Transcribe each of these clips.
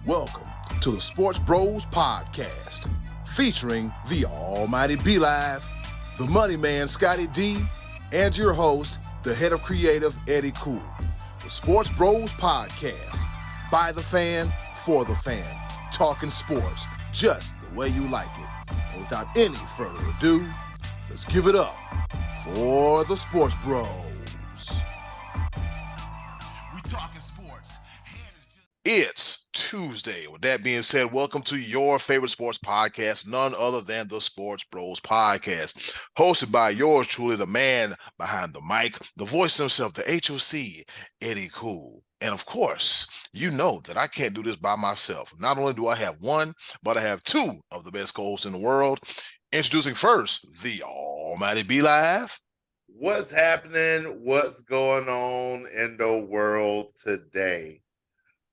Welcome to the Sports Bros Podcast, featuring the almighty B-Live, the money man Scottie D, and your host, the head of creative Eddy. The Sports Bros Podcast, by the fan, for the fan, talking sports just the way you like it. And without any further ado, let's give it up for the Sports Bros. We talking sports. It's Tuesday. With that being said, welcome to your favorite sports podcast, none other than the Sports Bros Podcast, hosted by yours truly, the man behind the mic, the voice himself, the HOC, Eddy. And of course, you know that I can't do this by myself. Not only do I have one, but I have two of the best co-hosts in the world. Introducing first, the almighty B-Live. What's happening? What's going on in the world today?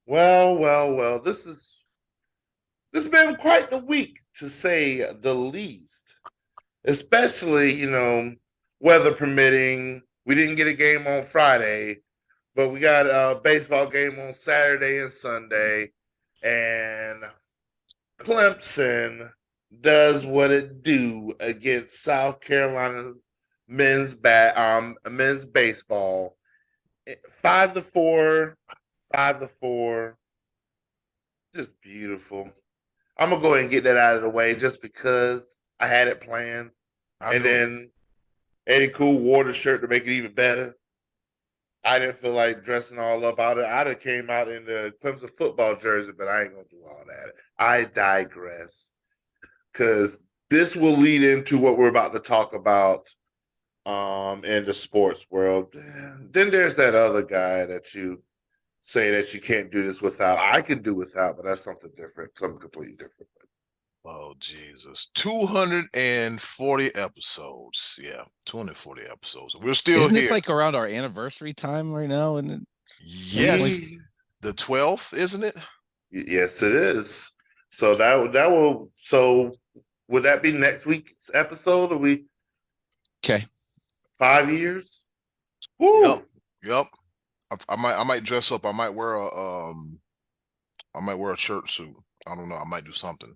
Well, this has been quite the week, to say the least. Especially, weather permitting. We didn't get a game on Friday, but we got a baseball game on Saturday and Sunday. And Clemson does what it do against South Carolina men's baseball. 5-4. 5-4, just beautiful. I'm gonna go ahead and get that out of the way just because I had it planned. Then Eddy wore the shirt to make it even better. I didn't feel like dressing all up out of it. I'd have came out in the Clemson football jersey, but I ain't gonna do all that. I digress, because this will lead into what we're about to talk about in the sports world. Then there's that other guy that you say that you can't do this without. I can do without, but that's something different, something completely different. Oh, Jesus. 240 episodes. Yeah, 240 episodes. We're still Isn't here. this like around our anniversary time right now? And yes, the 12th, isn't it? Yes, it is. So that will. So would that be next week's episode? Are we okay? 5 years. Woo. Yep. I might dress up. I might wear a shirt suit. I don't know. I might do something.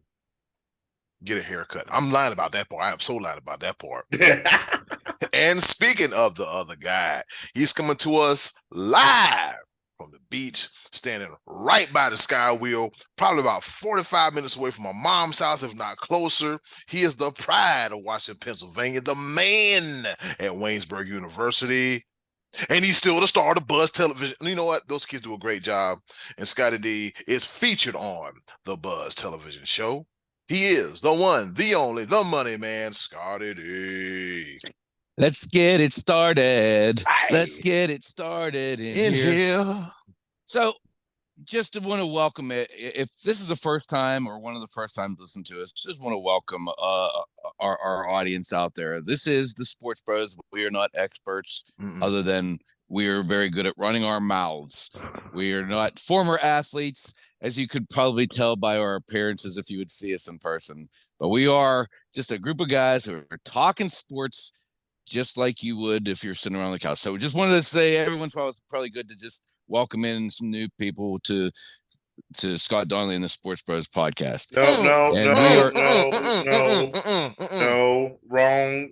Get a haircut. I'm lying about that part. I am so lying about that part. And speaking of the other guy, he's coming to us live from the beach, standing right by the Sky Wheel, probably about 45 minutes away from my mom's house, if not closer. He is the pride of Washington, Pennsylvania, the man at Waynesburg University. And he's still the star of the Buzz Television. You know what? Those kids do a great job. And Scottie D is featured on the Buzz Television show. He is the one, the only, the money man, Scottie D. Let's get it started. Aye. Let's get it started in here. So just want to welcome it. If this is the first time or one of the first times listening to us, just want to welcome our audience out there. This is the Sports Bros. We are not experts other than we are very good at running our mouths. We are not former athletes, as you could probably tell by our appearances if you would see us in person. But we are just a group of guys who are talking sports just like you would if you're sitting around the couch. So we just wanted to say every once in a while it's probably good to just welcome in some new people to Scott Donnelly and the Sports Bros Podcast. No, wrong.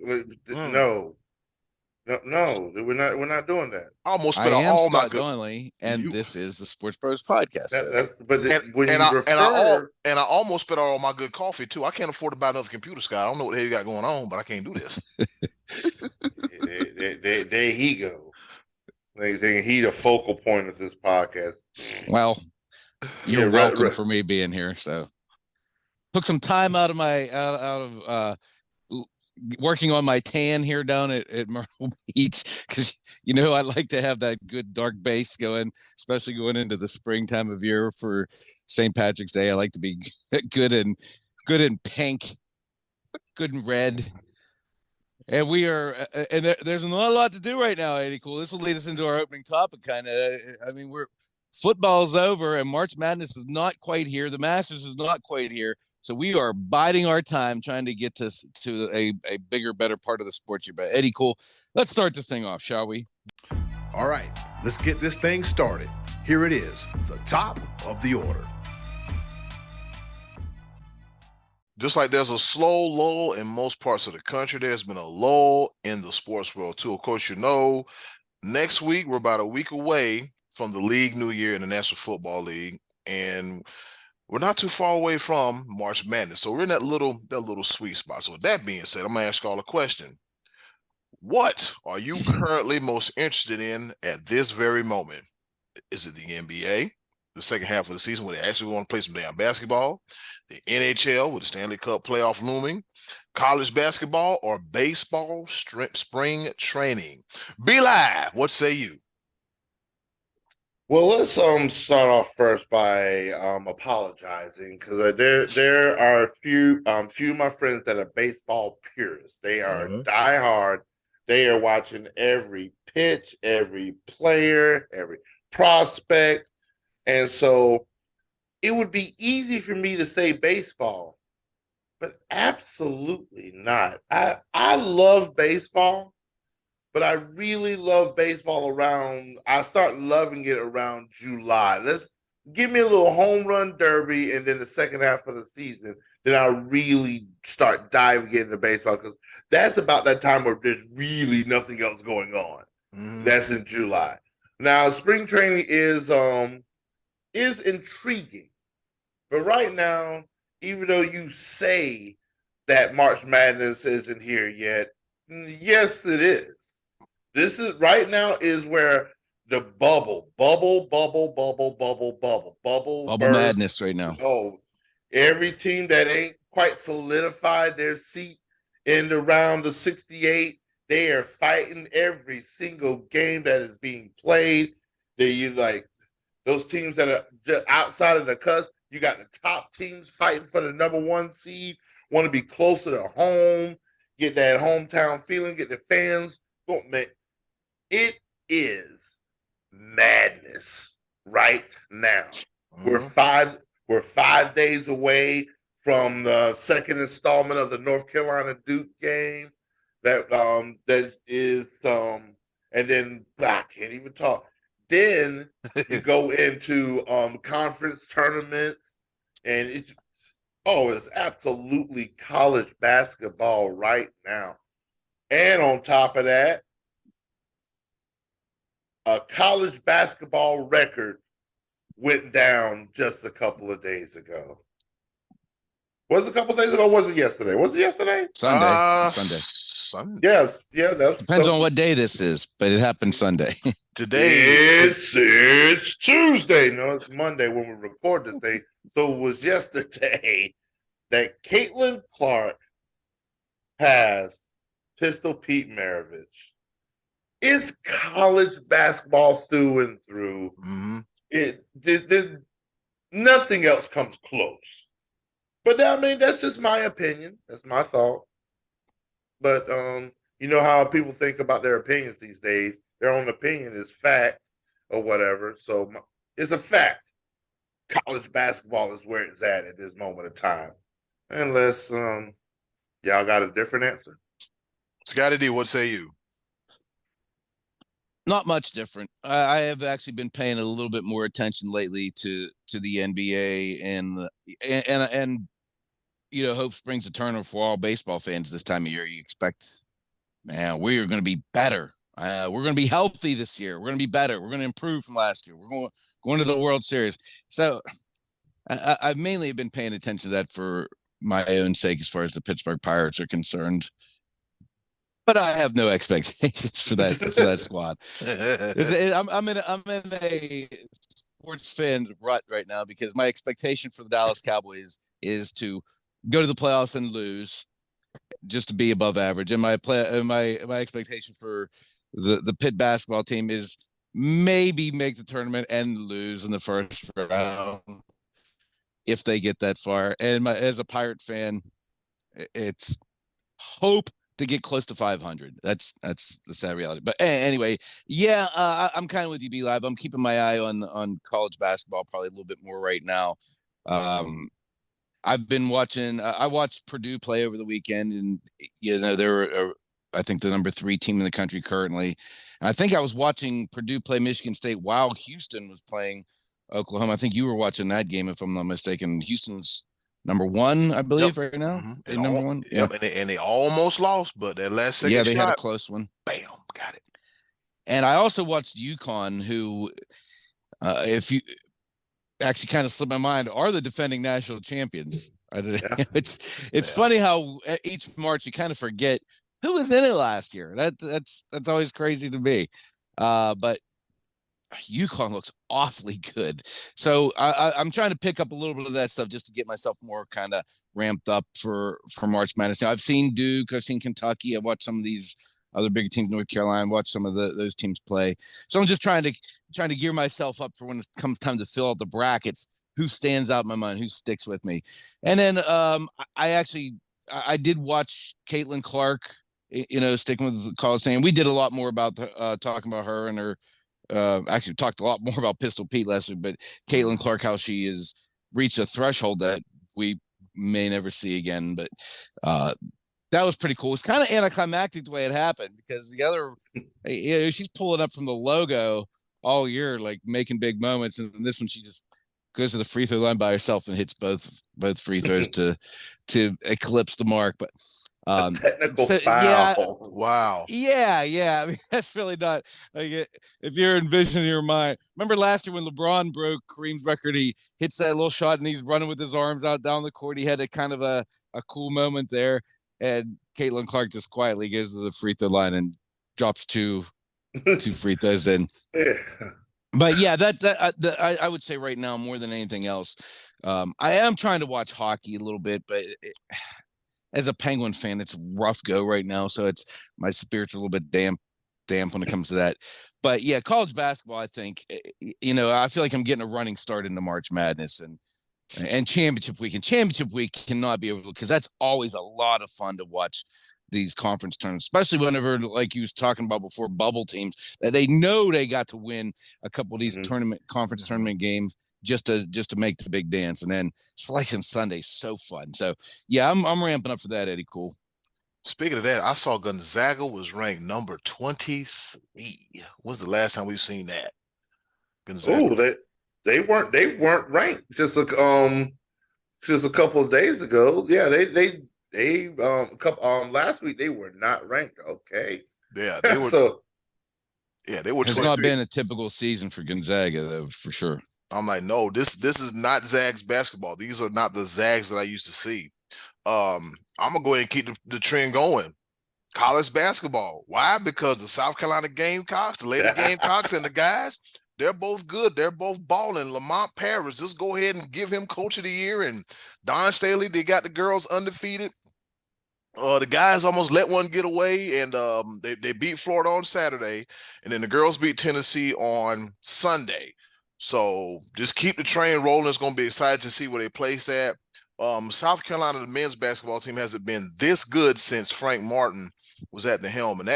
No, we're not doing that. I am Scott Donnelly, and this is the Sports Bros Podcast. I almost spit out all my good coffee too. I can't afford to buy another computer, Scott. I don't know what the hell you got going on, but I can't do this. There he go. He's the focal point of this podcast. Well, you're welcome for me being here. So took some time out of working on my tan here down at Myrtle Beach, because I like to have that good dark base going, especially going into the springtime of year for St. Patrick's Day. I like to be good in pink, good in red. And we are, and there's not a lot to do right now, Eddy. This will lead us into our opening topic, kind of. I mean, football's over, and March Madness is not quite here. The Masters is not quite here. So we are biding our time, trying to get to a bigger, better part of the sports year. But Eddy, let's start this thing off, shall we? All right, let's get this thing started. Here it is, the top of the order. Just like there's a slow lull in most parts of the country, there's been a lull in the sports world too. Of course, next week we're about a week away from the league new year in the National Football League, and we're not too far away from March Madness. So we're in that little sweet spot. So with that being said, I'm gonna ask y'all a question. What are you currently most interested in at this very moment? Is it the NBA, the second half of the season where they actually want to play some damn basketball, the NHL with the Stanley Cup playoff looming, college basketball, or baseball spring training? Be live. What say you? Well, let's start off first by apologizing because there are a few of my friends that are baseball purists. They are diehard. They are watching every pitch, every player, every prospect, and so it would be easy for me to say baseball, but absolutely not. I love baseball, but I really love baseball I start loving it around July. Let's give me a little home run derby and then the second half of the season. Then I really start diving into baseball because that's about that time where there's really nothing else going on. That's in July. Now, spring training is intriguing, but right now, even though you say that March Madness isn't here yet, yes, it is. This is right now is where the bubble Bubble burst. madness right now. Oh, every team that ain't quite solidified their seat in the round of 68, they are fighting every single game that is being played. You like those teams that are just outside of the cusp. You got the top teams fighting for the number one seed, want to be closer to home, get that hometown feeling, get the fans going. Man, it is madness right now. We're 5 days away from the second installment of the North Carolina Duke game. That is and then I can't even talk. Then you go into conference tournaments, and it's absolutely college basketball right now. And on top of that, a college basketball record went down just a couple of days ago. Was it a couple of days ago? Or was it yesterday? Was it yesterday? Sunday. Yes, yeah. Depends on what day this is, but it happened Sunday. Today it's Tuesday. No, it's Monday when we record this thing. So it was yesterday that Caitlin Clark has Pistol Pete Maravich. It's college basketball through and through. Nothing else comes close. But I mean, that's just my opinion. That's my thought. But you know how people think about their opinions these days. Their own opinion is fact or whatever. So it's a fact. College basketball is where it's at this moment of time. Unless y'all got a different answer. Scottie D, what say you? Not much different. I have actually been paying a little bit more attention lately to the NBA and hope springs eternal for all baseball fans this time of year. You expect, man, we are going to be better. We're going to be healthy this year. We're going to be better. We're going to improve from last year. We're going to the World Series. So I've mainly been paying attention to that for my own sake as far as the Pittsburgh Pirates are concerned. But I have no expectations for that squad. I'm in a sports fan rut right now because my expectation for the Dallas Cowboys is to go to the playoffs and lose, just to be above average. And my expectation for the Pitt basketball team is maybe make the tournament and lose in the first round if they get that far. And as a Pirate fan, it's hope to get close to 500. That's the sad reality. But anyway, yeah, I'm kind of with you, B Live. I'm keeping my eye on college basketball probably a little bit more right now. I've been watching. I watched Purdue play over the weekend, and they're I think the number 3 team in the country currently. And I think I was watching Purdue play Michigan State while Houston was playing Oklahoma. I think you were watching that game, if I'm not mistaken. Houston's number one, I believe, right now. Mm-hmm. They number one. Yep, and they almost lost, but that last second yeah, they shot, had a close one. Bam, got it. And I also watched UConn, who, if you actually kind of slipped my mind, are the defending national champions. Yeah. It's funny how each March you kind of forget who was in it last year. That's always crazy to me. But UConn looks awfully good. So I'm trying to pick up a little bit of that stuff just to get myself more kind of ramped up for March Madness. Now, I've seen Duke, I've seen Kentucky, I've watched some of these other big teams, North Carolina, watched some of those teams play. So I'm just trying to gear myself up for when it comes time to fill out the brackets. Who stands out in my mind? Who sticks with me? And then I did watch Caitlin Clark. Sticking with the college thing. We did a lot more about talking about her and her. Actually talked a lot more about Pistol Pete last week, but Caitlin Clark, how she has reached a threshold that we may never see again. But that was pretty cool. It's kind of anticlimactic the way it happened because the other, she's pulling up from the logo all year, like making big moments, and this one she just goes to the free throw line by herself and hits both free throws to eclipse the mark. But technical foul. Yeah, wow. Yeah. I mean, that's really not like if you're envisioning your mind. Remember last year when LeBron broke Kareem's record, he hits that little shot and he's running with his arms out down the court. He had a kind of a cool moment there, and Caitlin Clark just quietly goes to the free throw line and drops two free throws in. Yeah. But yeah, I would say right now more than anything else, I am trying to watch hockey a little bit, but as a Penguin fan, it's rough go right now. So it's my spirits are a little bit damp when it comes to that. But yeah, college basketball, I think, I feel like I'm getting a running start into March Madness and championship week. And championship week cannot be overlooked because that's always a lot of fun to watch these conference tournaments, especially whenever, like you was talking about before, bubble teams that they know they got to win a couple of these conference tournament games just to make the big dance. And then slicing Sunday, so fun. So yeah, I'm ramping up for that, Eddie. Cool. Speaking of that, I saw Gonzaga was ranked number 23. When's the last time we've seen that? Gonzaga. They weren't ranked just a couple of days ago. Yeah, they last week they were not ranked. Okay. Yeah, they were. They were. It's not been a typical season for Gonzaga though, for sure. I'm like, no, this is not Zags basketball. These are not the Zags that I used to see. I'm gonna go ahead and keep the trend going. College basketball. Why? Because the South Carolina Gamecocks, the Lady Gamecocks, and the guys, they're both good. They're both balling. Lamont Paris, just go ahead and give him Coach of the Year. And Don Staley, they got the girls undefeated. The guys almost let one get away, and they beat Florida on Saturday, and then the girls beat Tennessee on Sunday. So just keep the train rolling. It's going to be exciting to see where they place at. South Carolina, the men's basketball team hasn't been this good since Frank Martin was at the helm, and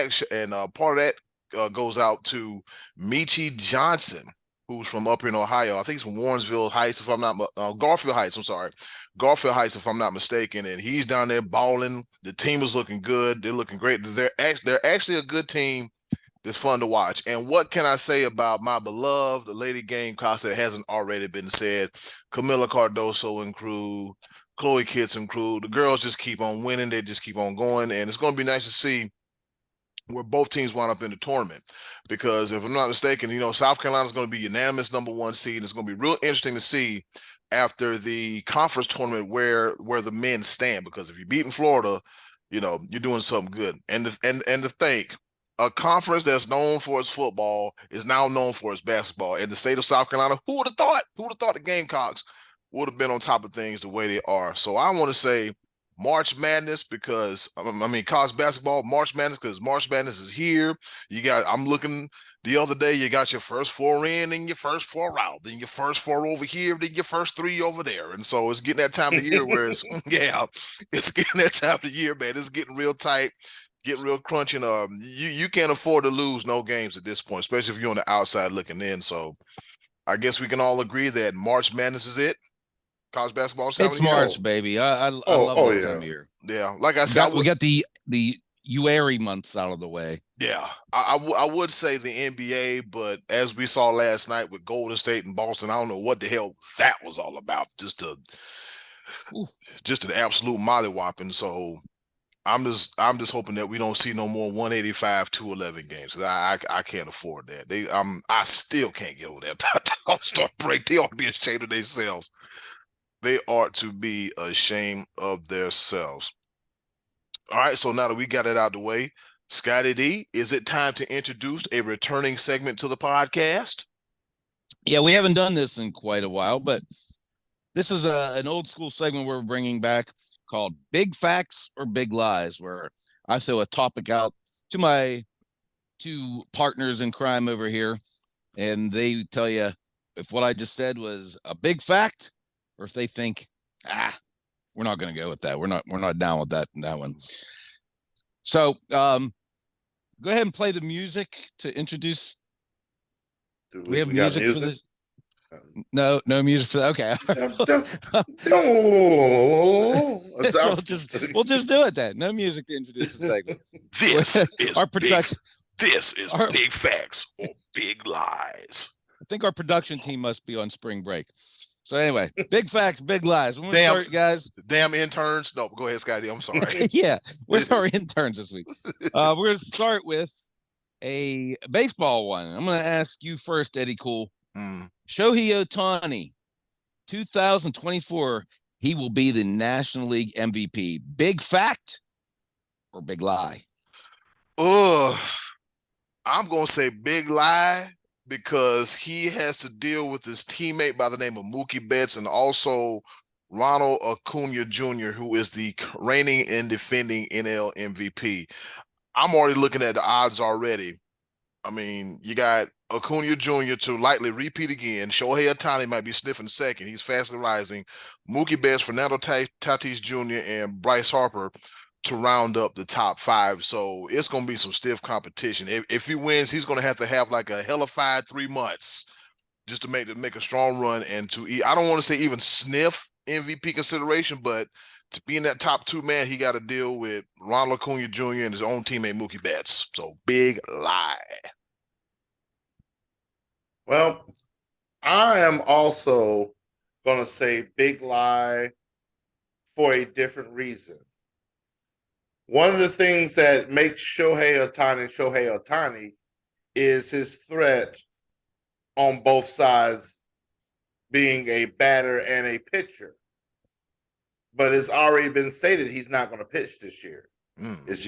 part of that goes out to Michi Johnson, who's from up here in Ohio. I think he's from Warrensville Heights, if I'm not Garfield Heights. I'm sorry, Garfield Heights, if I'm not mistaken. And he's down there balling. The team is looking good. They're looking great. They're actually a good team. It's fun to watch. And what can I say about my beloved, the Lady Gamecocks that hasn't already been said? Camila Cardoso and crew, Chloe Kitts and crew. The girls just keep on winning. They just keep on going. And it's going to be nice to see where both teams wind up in the tournament. Because if I'm not mistaken, South Carolina is going to be unanimous number one seed. It's going to be real interesting to see after the conference tournament where the men stand. Because if you're beating Florida, you're doing something good. And to think, a conference that's known for its football is now known for its basketball. In the state of South Carolina, who would have thought? Who would have thought the Gamecocks would have been on top of things the way they are? So I want to say March Madness because, college basketball, March Madness because March Madness is here. I'm looking the other day, you got your first four in and your first four out, then your first four over here, then your first three over there. And so it's getting that time of year where it's getting that time of year, man. It's getting real tight. Getting real crunching. You can't afford to lose no games at this point, especially if you're on the outside looking in. So I guess we can all agree that March Madness is it. College basketball. It's March, baby. I love this time of year. Yeah, like I said, we got the UARY months out of the way. Yeah, I would say the NBA, but as we saw last night with Golden State and Boston, I don't know what the hell that was all about. Just to just an absolute mollywhopping. So I'm just hoping that we don't see no more 185-211 games. I can't afford that. I still can't get over that All-Star break. They ought to be ashamed of themselves. They ought to be ashamed of themselves. All right, so now that we got it out of the way, Scottie D, is it time to introduce a returning segment to the podcast? Yeah, we haven't done this in quite a while, but this is an old school segment we're bringing back called Big Facts or Big Lies, where I throw a topic out to my two partners in crime over here, and they tell you if what I just said was a big fact or if they think, we're not going to go with that. We're not down with that one. So go ahead and play the music to introduce. Do we have music for this? No music for that. Okay. So we'll just do it then. No music to introduce the segment. This is Big Facts or Big Lies. I think our production team must be on spring break. So anyway, Big Facts, Big Lies. When we start, guys. Damn interns. No, go ahead, Scotty. I'm sorry. Yeah, where's our interns this week? We're going to start with a baseball one. I'm going to ask you first, Eddy Cool. Shohei Ohtani, 2024, he will be the National League MVP. Big fact or big lie? I'm going to say big lie because he has to deal with his teammate by the name of Mookie Betts and also Ronald Acuna Jr., who is the reigning and defending NL MVP. I'm already looking at the odds already. I mean, you got Acuna Jr. to likely repeat again. Shohei Ohtani might be sniffing second. He's fastly rising. Mookie Betts, Fernando Tatis Jr., and Bryce Harper to round up the top five. So it's going to be some stiff competition. If he wins, he's going to have like a hellified 3 months just to make a strong run and I don't want to say even sniff MVP consideration, but to be in that top two, man, he got to deal with Ronald Acuna Jr. and his own teammate Mookie Betts. So big lie. Well, I am also going to say big lie for a different reason. One of the things that makes Shohei Ohtani is his threat on both sides being a batter and a pitcher. But it's already been stated he's not going to pitch this year. It's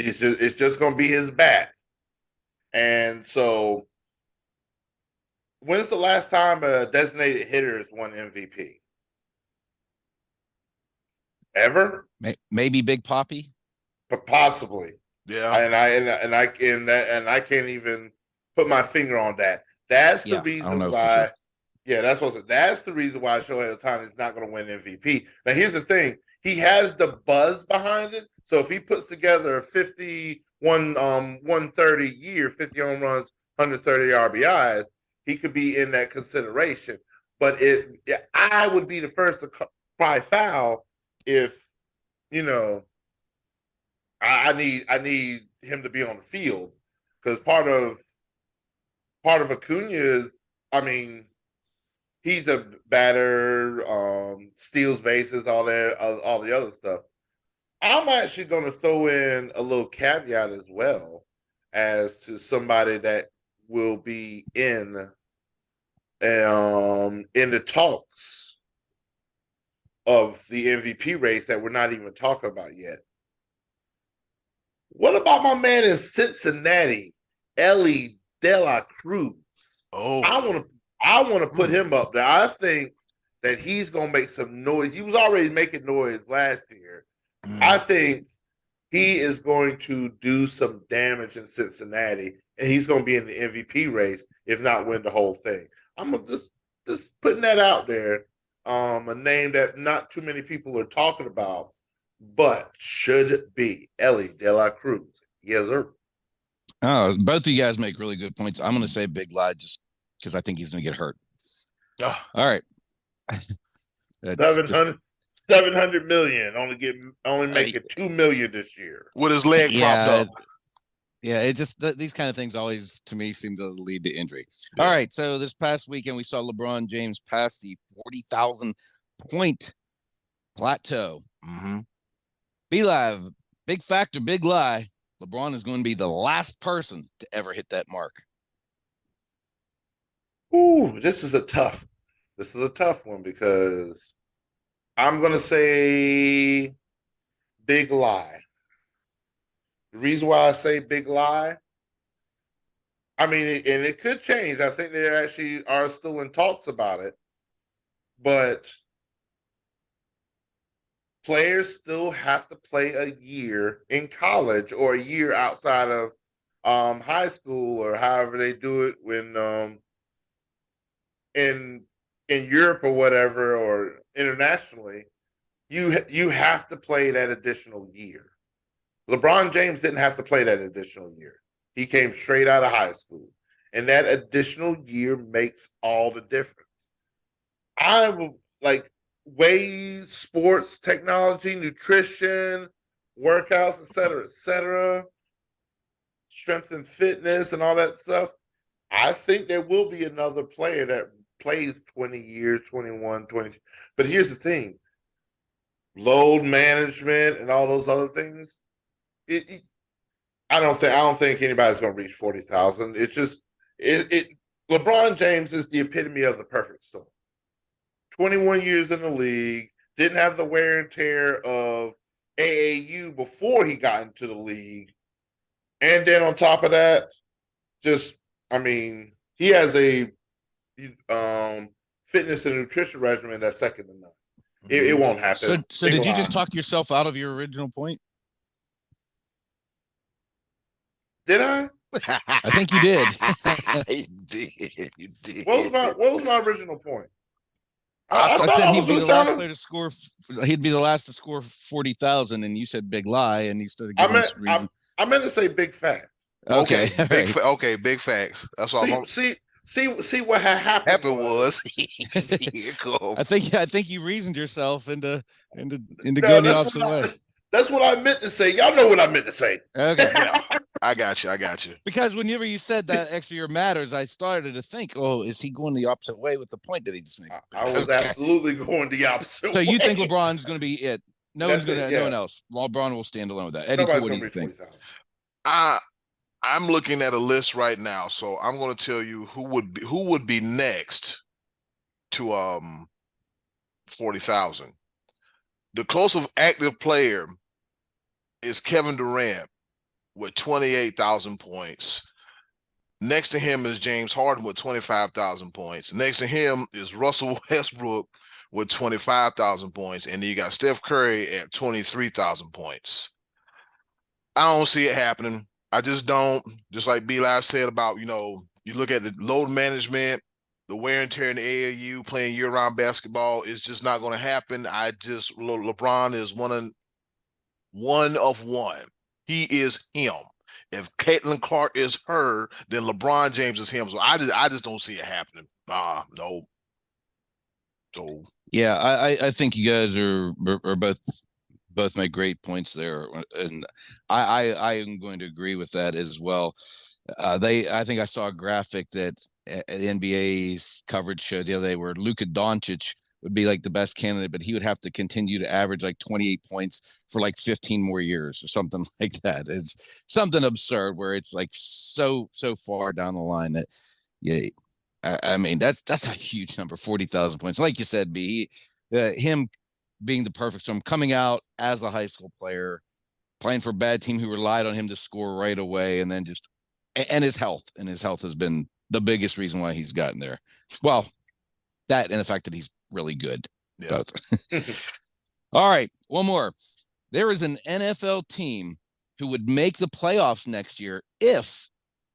just going to be his bat. And so when's the last time a designated hitter has won MVP? Ever? Maybe Big Papi? But possibly. Yeah. And I can't even put my finger on that. That's the reason why. Sure. Yeah, that's the reason why Shohei Ohtani is not going to win MVP. Now, here's the thing: he has the buzz behind it. So if he puts together a 130 year, 50 home runs, 130 RBIs, he could be in that consideration. But I would be the first to cry foul if I need him to be on the field because part of Acuna is, I mean, he's a batter, steals bases, all the other stuff. I'm actually going to throw in a little caveat as well as to somebody that will be in the talks of the MVP race that we're not even talking about yet. What about my man in Cincinnati, Elly De La Cruz? Oh, I want to put him up there. I think that he's going to make some noise. He was already making noise last year. I think he is going to do some damage in Cincinnati, and he's going to be in the MVP race, if not win the whole thing. I'm just putting that out there. A name that not too many people are talking about, but should be Elly De La Cruz. Yes, sir. Oh, both of you guys make really good points. I'm going to say big lie just because I think he's going to get hurt. All right. 700 million, only making 2 million this year. With his leg propped up. Yeah, it just these kind of things always to me seem to lead to injury. Yeah. All right, so this past weekend we saw LeBron James pass the 40,000 point Plateau. Mm-hmm. Be Live, big fact or big lie, LeBron is going to be the last person to ever hit that mark. Ooh, this is a tough one because I'm going to say big lie. The reason why I say big lie, I mean, and it could change. I think they actually are still in talks about it, but players still have to play a year in college or a year outside of high school or however they do it when in Europe or whatever or internationally. You have to play that additional year. LeBron James didn't have to play that additional year. He came straight out of high school, and that additional year makes all the difference. I will like ways, sports, technology, nutrition, workouts, et cetera, strength and fitness, and all that stuff. I think there will be another player that plays 20 years, 21, 20. But here's the thing load management and all those other things. I don't think anybody's going to reach 40,000. It's just it. LeBron James is the epitome of the perfect storm. 21 years in the league, didn't have the wear and tear of AAU before he got into the league, and then on top of that, just he has a fitness and nutrition regimen that's second to none. It won't happen. So did you just talk yourself out of your original point? Did I? I think you did. You did. What was my original point? I said he'd be the last player to score. He'd be the last to score 40,000, and you said big lie, and you started giving us reason. I meant to say big fact. Okay, big facts. That's all. See what happened was. I think you reasoned yourself into going the opposite way. That's what I meant to say. Y'all know what I meant to say. Okay. Yeah, I got you. Because whenever you said that extra year matters, I started to think, oh, is he going the opposite way with the point that he just made? I was absolutely going the opposite way. So you think LeBron's going to be it? No one else. LeBron will stand alone with that. Eddie, what do you think? I'm looking at a list right now, so I'm going to tell you who would be next to 40,000. The closest active player is Kevin Durant with 28,000 points. Next to him is James Harden with 25,000 points. Next to him is Russell Westbrook with 25,000 points. And then you got Steph Curry at 23,000 points. I don't see it happening. I just don't. Just like B Live said about, you look at the load management, the wear and tear in the AAU, playing year-round basketball is just not going to happen. LeBron is one of one. He is him. If Caitlin Clark is her, then LeBron James is him. So I just don't see it happening. No. So yeah, I think you guys are both make great points there, and I am going to agree with that as well. I think I saw a graphic that NBA's coverage showed the other day where Luka Doncic would be like the best candidate, but he would have to continue to average like 28 points for like 15 more years or something like that. It's something absurd where it's like so far down the line that, yeah, I mean, that's a huge number, 40,000 points. Like you said, him being the perfect storm, coming out as a high school player, playing for a bad team who relied on him to score right away, and then his health has been the biggest reason why he's gotten there. Well, that and the fact that he's really good. Yeah. Both. All right, one more. There is an NFL team who would make the playoffs next year if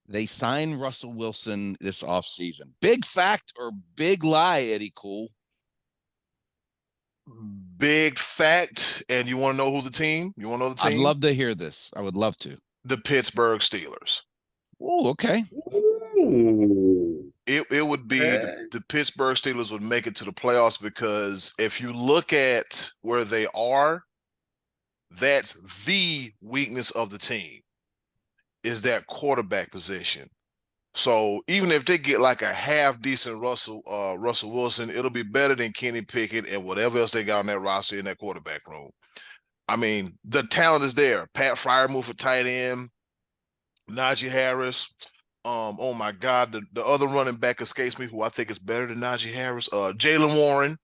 they sign Russell Wilson this offseason. Big fact or big lie, Eddie Cool? Big fact. And you want to know who the team? You want to know the team? I'd love to hear this. I would love to. The Pittsburgh Steelers. Oh, okay. Ooh. It would be the Pittsburgh Steelers would make it to the playoffs because if you look at where they are, that's the weakness of the team is that quarterback position. So even if they get like a half decent Russell Wilson, it'll be better than Kenny Pickett and whatever else they got on that roster in that quarterback room. I mean, the talent is there. Pat Fryermuth for tight end, Najee Harris. Oh my God, the other running back escapes me, who I think is better than Najee Harris. Jalen Warren,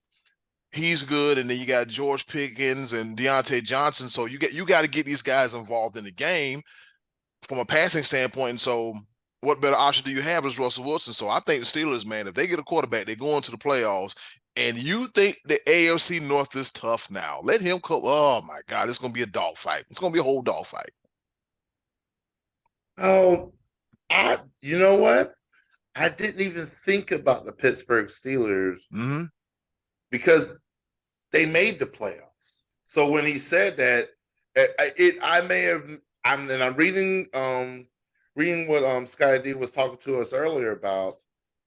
he's good, and then you got George Pickens and Deontay Johnson. So you got to get these guys involved in the game from a passing standpoint. And so, what better option do you have as Russell Wilson? So I think the Steelers, man, if they get a quarterback, they go into the playoffs. And you think the AFC North is tough now? Let him come. Oh my God, it's going to be a dogfight. It's going to be a whole dogfight. Oh, you know what? I didn't even think about the Pittsburgh Steelers because they made the playoffs. So when he said that, I may have. I'm reading what Scottie D was talking to us earlier about.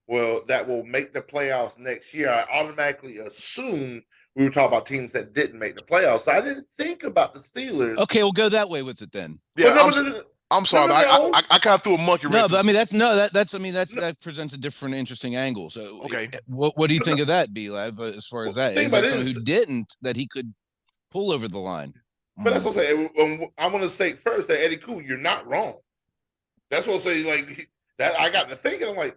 Well, that will make the playoffs next year. I automatically assumed we were talking about teams that didn't make the playoffs. So I didn't think about the Steelers. Okay, we'll go that way with it then. Yeah, I'm sorry. I kind of threw a monkey wrench. No, but I mean that presents a different, interesting angle. So, okay, what do you think of that, B-Lab, as far as that? Is there someone who didn't that he could pull over the line? But that's what I'm saying. I want to say first that Eddy Cool, you're not wrong. That's what I'm saying. Like that, I got to thinking. I'm like,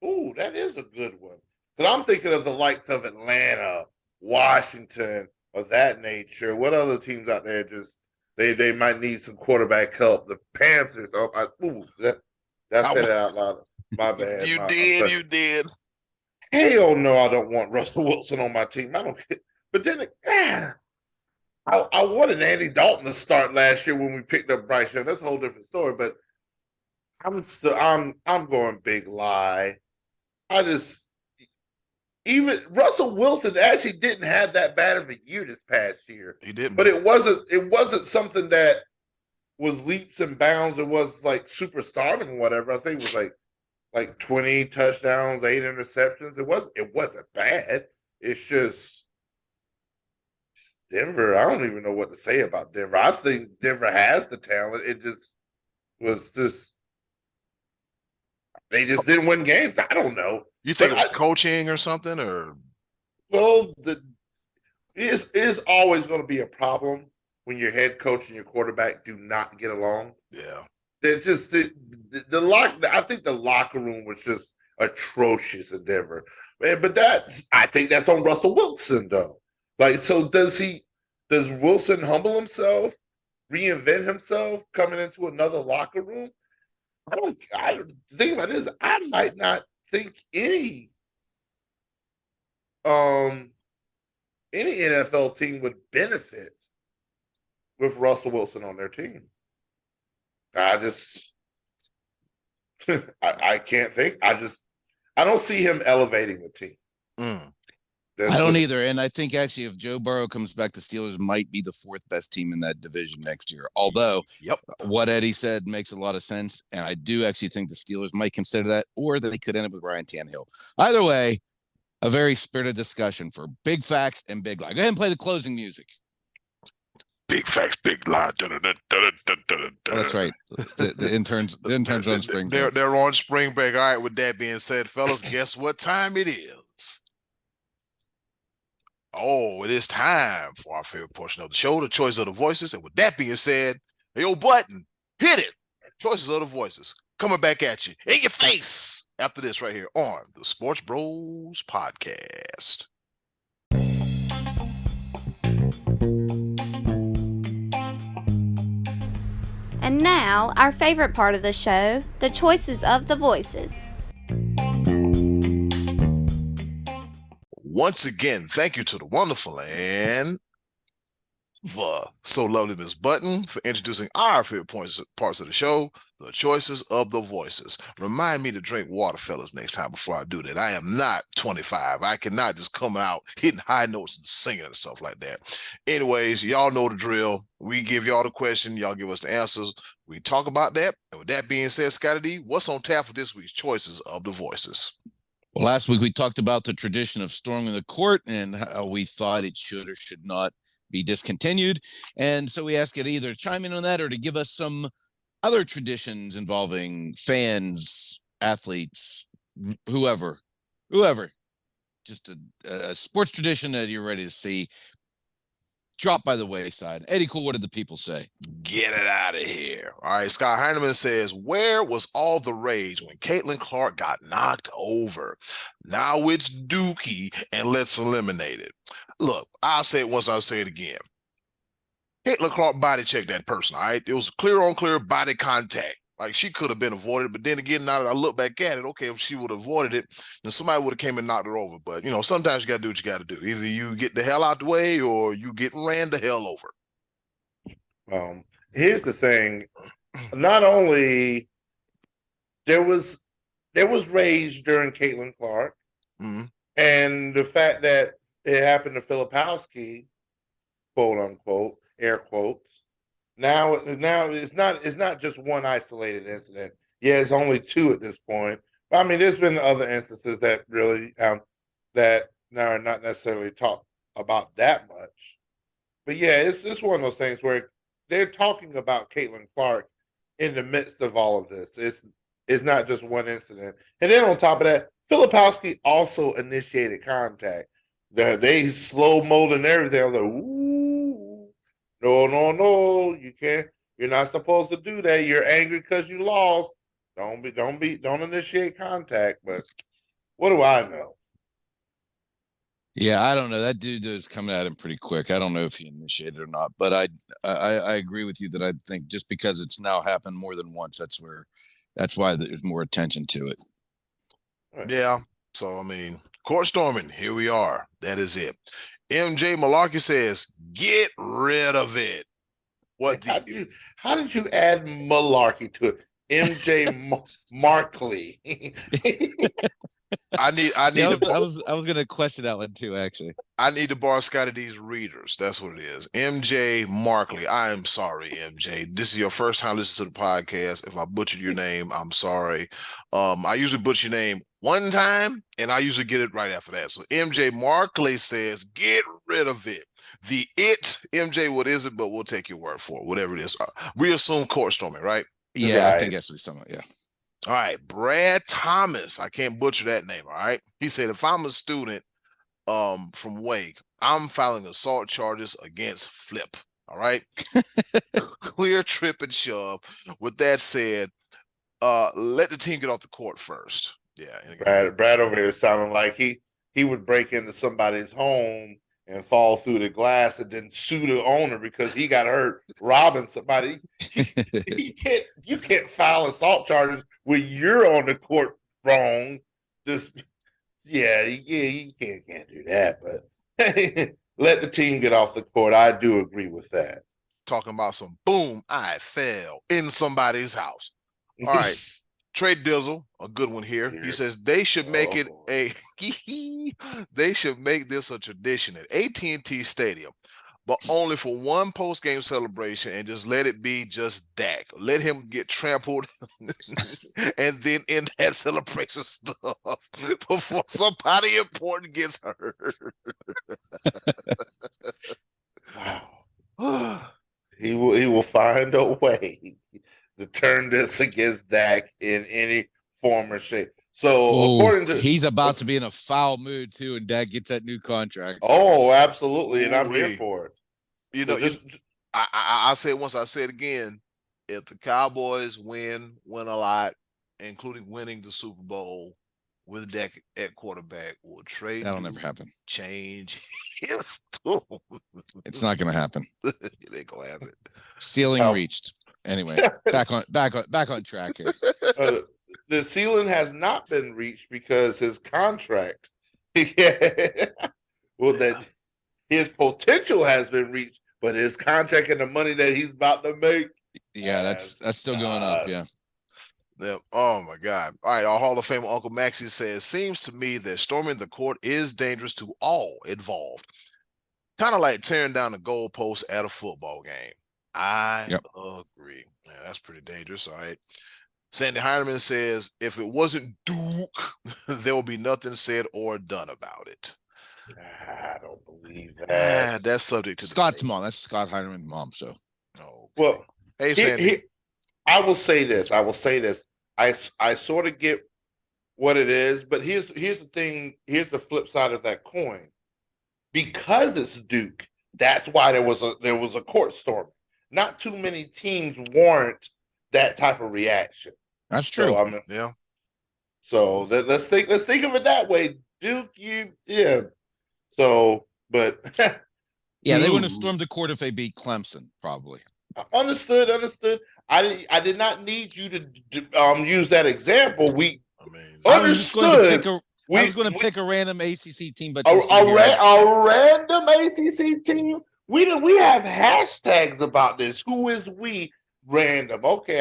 ooh, that is a good one. But I'm thinking of the likes of Atlanta, Washington, of that nature. What other teams out there just they might need some quarterback help? The Panthers. That said it out loud. My bad. You did. Hell no, I don't want Russell Wilson on my team. I don't care. But then, I wanted Andy Dalton to start last year when we picked up Bryce Young. That's a whole different story. But I'm going big lie. Even Russell Wilson actually didn't have that bad of a year this past year. He didn't. But it wasn't something that was leaps and bounds. It was like superstardom or whatever. I think it was like 20 touchdowns, 8 interceptions. It wasn't bad. It's just Denver. I don't even know what to say about Denver. I think Denver has the talent. It just was they just didn't win games. I don't know. You think it was coaching or something, or? Well, it is always going to be a problem when your head coach and your quarterback do not get along. Yeah, it's just the lock. I think the locker room was just atrocious in Denver, but I think that's on Russell Wilson though. Like, so does Wilson humble himself, reinvent himself, coming into another locker room? The thing about it is, I might not think any NFL team would benefit with Russell Wilson on their team. I just I can't think. I don't see him elevating the team. I don't either. And I think actually if Joe Burrow comes back, the Steelers might be the 4th best team in that division next year. Although what Eddy said makes a lot of sense. And I do actually think the Steelers might consider that, or that they could end up with Ryan Tannehill. Either way, a very spirited discussion for big facts and big lie. Go ahead and play the closing music. Big facts, big lie. That's right. The interns on spring break. They're on spring break. All right, with that being said, fellas, guess what time it is? Oh, it is time for our favorite portion of the show, the choice of the voices. And with that being said, hey, yo, button, hit it. Choices of the voices coming back at you in your face after this right here on the Sports Bros Podcast. And now, our favorite part of the show, the choices of the voices. Once again, thank you to the wonderful and so lovely Miss Button for introducing our favorite parts of the show, the choices of the voices. Remind me to drink water, fellas, next time before I do that. I am not 25. I cannot just come out hitting high notes and singing and stuff like that. Anyways, y'all know the drill. We give y'all the question. Y'all give us the answers. We talk about that. And with that being said, Scottie D, what's on tap for this week's choices of the voices? Well, last week we talked about the tradition of storming the court and how we thought it should or should not be discontinued. And so we asked you to either chime in on that or to give us some other traditions involving fans athletes, whoever, just a sports tradition that you're ready to see drop by the wayside. Eddy Cool, what did the people say? Get it out of here. All right, Scott Heineman says, where was all the rage when Caitlin Clark got knocked over? Now it's Dookie, and let's eliminate it. Look, I'll say it once, I'll say it again. Caitlin Clark body checked that person, all right? It was clear on clear body contact. Like, she could have been avoided, but then again, now that I look back at it, okay, if she would have avoided it, then somebody would have came and knocked her over. But, sometimes you got to do what you got to do. Either you get the hell out the way or you get ran the hell over. Here's the thing. Not only there was rage during Caitlin Clark, and the fact that it happened to Filipowski, quote unquote, air quotes. Now it's not just one isolated incident. Yeah, it's only two at this point. But I mean, there's been other instances that really that are not necessarily talked about that much. But yeah, it's one of those things where they're talking about Caitlin Clark in the midst of all of this. It's not just one incident. And then on top of that, Filipowski also initiated contact. They slow-moed and everything. I was like, ooh, no, you can't. You're not supposed to do that. You're angry because you lost. Don't initiate contact. But what do I know? Yeah, I don't know. That dude is coming at him pretty quick. I don't know if he initiated or not, but I agree with you that I think just because it's now happened more than once, that's why there's more attention to it. Right. Yeah. So I mean, court storming. Here we are. That is it. MJ Malarkey says, "Get rid of it." What? How did you add malarkey to it? MJ Markley. I need. I was gonna question that one too. Actually, I need to borrow Scottie D's readers. That's what it is. MJ Markley. I am sorry, MJ. This is your first time listening to the podcast. If I butchered your name, I'm sorry. I usually butcher your name one time, and I usually get it right after that. So MJ Markley says, "Get rid of it." MJ, what is it? But we'll take your word for it. Whatever it is. We assume court storming, right? Yeah, right. I think that's what he's talking about. Yeah. All right, Brad Thomas. I can't butcher that name. All right. He said, if I'm a student from Wake, I'm filing assault charges against Flip. All right. Clear trip and shove. With that said, let the team get off the court first. Yeah. Brad over here sounding like he would break into somebody's home and fall through the glass and then sue the owner because he got hurt robbing somebody. You can't file assault charges when you're on the court wrong. You can't do that. But let the team get off the court. I do agree with that. Talking about some boom, I fell in somebody's house. All right. Trey Dizzle, a good one here. He says they should make they should make this a tradition at AT&T Stadium, but only for one post-game celebration and just let it be just Dak. Let him get trampled and then end that celebration stuff before somebody important gets hurt. Wow. He will find a way to turn this against Dak in any form or shape. So according to he's about to be in a foul mood too, and Dak gets that new contract. Oh, absolutely, and I'm here for it. I say it once, I say it again. If the Cowboys win a lot, including winning the Super Bowl with Dak at quarterback, will trade. That'll never happen. Change. It's not going to happen. It ain't gonna happen. Ceiling reached. Anyway, back on track here. The ceiling has not been reached because his contract, his potential has been reached, but his contract and the money that he's about to make, that's still going up. Yeah. Oh my God. All right. Our Hall of Fame Uncle Maxie says, seems to me that storming the court is dangerous to all involved. Kind of like tearing down the goalpost at a football game. I agree. Yeah, that's pretty dangerous. All right. Sandy Heineman says, if it wasn't Duke, there will be nothing said or done about it. I don't believe that. That's subject to Scott's mom. That's Scott Heineman's mom. So, well, hey, Sandy. I will say this. I sort of get what it is. But here's the thing. Here's the flip side of that coin. Because it's Duke, that's why there was a court storm. Not too many teams warrant that type of reaction. That's true. So, I mean, Yeah. So let's think of it that way. Duke, yeah. So, but yeah, they wouldn't have stormed the court if they beat Clemson, probably. Understood. I did not need you to use that example. I was going to pick a random ACC team, but a random ACC team. We have hashtags about this. Who is we? Random. Okay,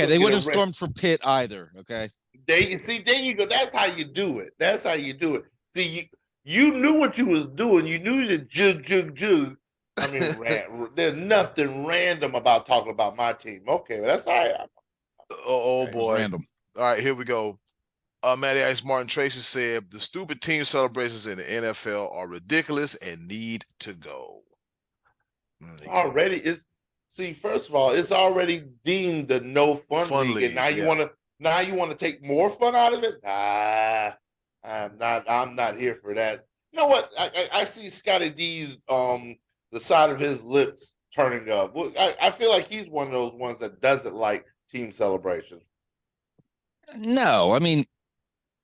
they wouldn't have stormed for Pitt either. Okay. There you go. That's how you do it. See, you knew what you was doing. You knew the jug. I mean, there's nothing random about talking about my team. Okay, that's all right. Oh boy. Random. All right, here we go. Matty Ice Martin Tracy said the stupid team celebrations in the NFL are ridiculous and need to go. First of all, it's already deemed the no fun league, and now you want to take more fun out of it? I'm not here for that. You know what? I see Scottie D's the side of his lips turning up. I feel like he's one of those ones that doesn't like team celebrations. No, I mean,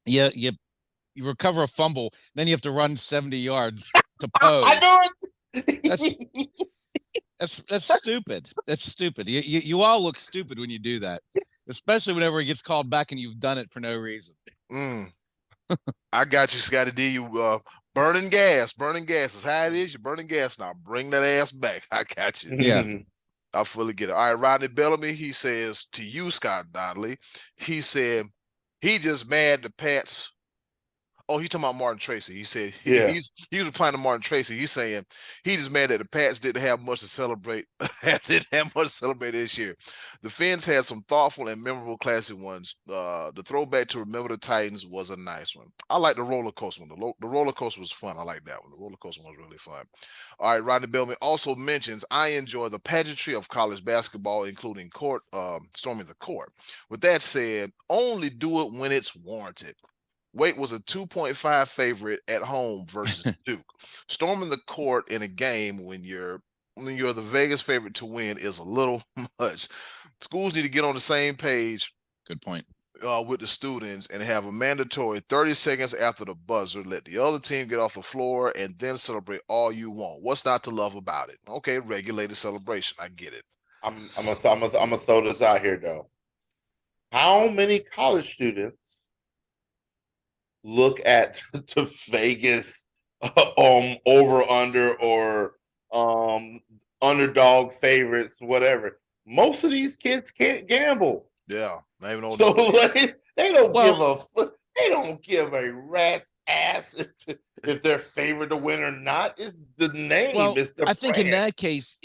you recover a fumble, then you have to run 70 yards to pose. I know it. That's stupid. That's stupid. You all look stupid when you do that, especially whenever it gets called back and you've done it for no reason. I got you, Scottie D. You burning gas is how it is. You're burning gas now. Bring that ass back. I got you. Yeah, I fully get it. All right, Rodney Bellamy. He says to you, Scott Donnelly. He said he just mad the Pats. Oh, he's talking about Martin Tracy. He said he was replying to Martin Tracy. He's saying he just mad that the Pats didn't have much to celebrate. This year. The Fins had some thoughtful and memorable classic ones. The throwback to Remember the Titans was a nice one. I like the roller coaster one. The roller coaster was fun. I like that one. The roller coaster one was really fun. All right, Rodney Bellamy also mentions I enjoy the pageantry of college basketball, including storming the court. With that said, only do it when it's warranted. Wake was a 2.5 favorite at home versus Duke. Storming the court in a game when you're the Vegas favorite to win is a little much. Schools need to get on the same page. Good point. With the students and have a mandatory 30 seconds after the buzzer. Let the other team get off the floor and then celebrate all you want. What's not to love about it? Okay, regulated celebration. I get it. I'm gonna throw this out here though. How many college students look at the Vegas over under or underdog favorites, whatever? Most of these kids can't gamble. Yeah, not even so they don't give a rat's ass if they're favored to win or not. It's the name. Well, it's the think in that case,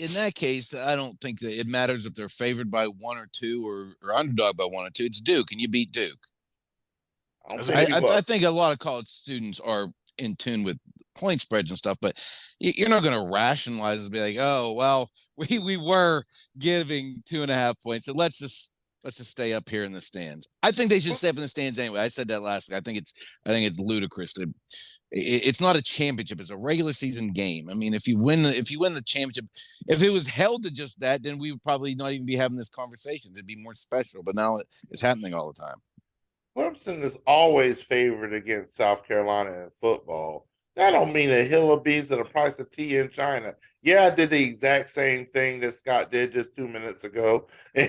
I don't think that it matters if they're favored by 1 or 2 or underdog by 1 or 2. It's Duke, and you beat Duke. I think a lot of college students are in tune with point spreads and stuff, but you're not going to rationalize and be like, oh, well, we were giving 2.5 points, so let's just stay up here in the stands. I think they should stay up in the stands anyway. I said that last week. I think it's ludicrous. It's not a championship. It's a regular season game. I mean, if you win the championship, if it was held to just that, then we would probably not even be having this conversation. It'd be more special, but now it's happening all the time. Clemson is always favored against South Carolina in football. That don't mean a hill of beans at the price of tea in China. Yeah, I did the exact same thing that Scott did just 2 minutes ago. We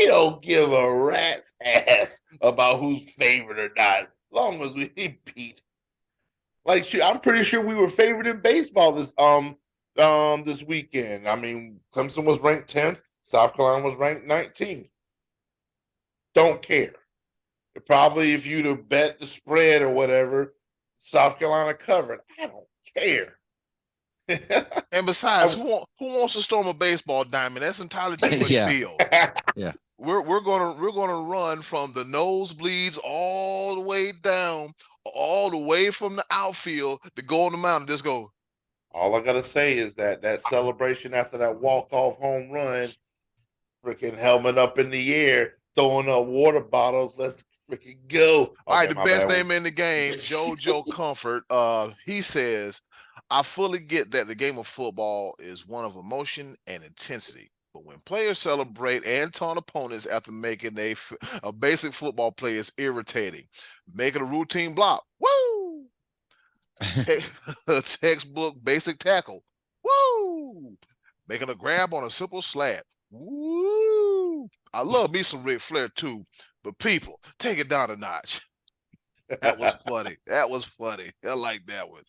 don't give a rat's ass about who's favored or not, as long as we beat. I'm pretty sure we were favored in baseball this weekend. I mean, Clemson was ranked 10th. South Carolina was ranked 19th. Don't care. Probably if you'd have bet the spread or whatever, South Carolina covered. I don't care. And besides, who wants to storm a baseball diamond? That's entirely too much field. Yeah. We're gonna run from the nosebleeds all the way down, all the way from the outfield to go on the mountain. Just go. All I gotta say is that celebration after that walk-off home run freaking helmet up in the air, throwing up water bottles. Let's freaking go. Okay, all right, the best name in the game, JoJo Comfort. He says, I fully get that the game of football is one of emotion and intensity. But when players celebrate and taunt opponents after making a basic football play is irritating. Making a routine block. Woo! A textbook basic tackle. Woo! Making a grab on a simple slat. Woo! I love me some Ric Flair too, but people, take it down a notch. That was funny. That was funny. I like that one.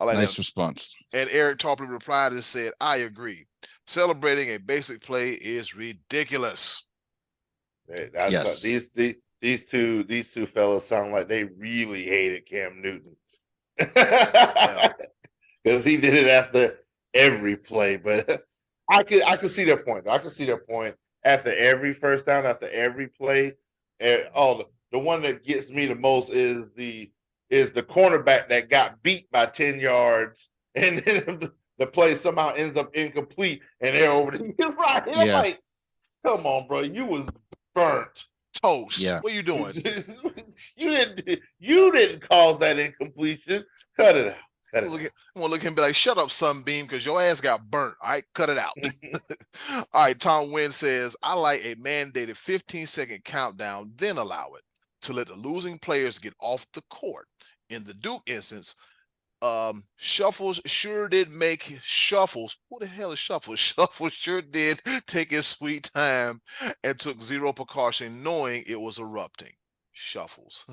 I like nice that. Response. And Eric Tarpley replied and said, I agree. Celebrating a basic play is ridiculous. Yes. These two fellas sound like they really hated Cam Newton. Because he did it after every play. But I could see their point. I could see their point after every first down, after every play. And the one that gets me the most is the cornerback that got beat by 10 yards, and then the play somehow ends up incomplete, and they're over the right. And I'm like, come on, bro, you was burnt. Toast. Yeah. What are you doing? you didn't cause that incompletion. Cut it out. I'm gonna look at him and be like, shut up, Sunbeam, because your ass got burnt. All right, cut it out. All right, Tom Wynn says, I like a mandated 15-second countdown, then allow it to let the losing players get off the court. In the Duke instance, Shuffles sure did make Shuffles. Who the hell is Shuffles? Shuffles sure did take his sweet time and took zero precaution, knowing it was erupting. Shuffles.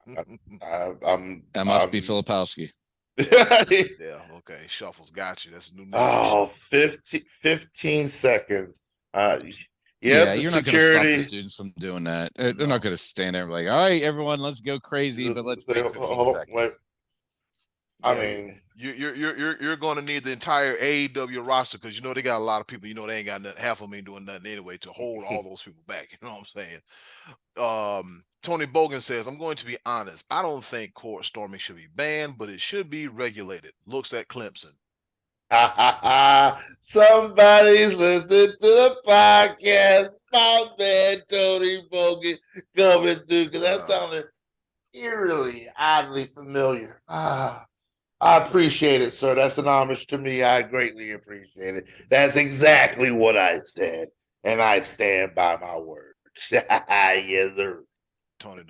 That must be Filipowski. Yeah, okay. Shuffles got you. That's a new name. Oh, 15 seconds. Yeah, you're not going to stop the students from doing that. They're not going to stand there like, all right, everyone, let's go crazy, but let's take 15 seconds. I mean, you're going to need the entire AEW roster because they got a lot of people. They ain't got nothing. Half of them ain't doing nothing anyway to hold all those people back. You know what I'm saying? Tony Bogan says, I'm going to be honest. I don't think court storming should be banned, but it should be regulated. Looks at Clemson. Somebody's listening to the podcast. My man, Tony Bogan, coming through, because that sounded eerily, oddly familiar. I appreciate it, sir. That's an homage to me. I greatly appreciate it. That's exactly what I said, and I stand by my words. Yes, sir. Tony,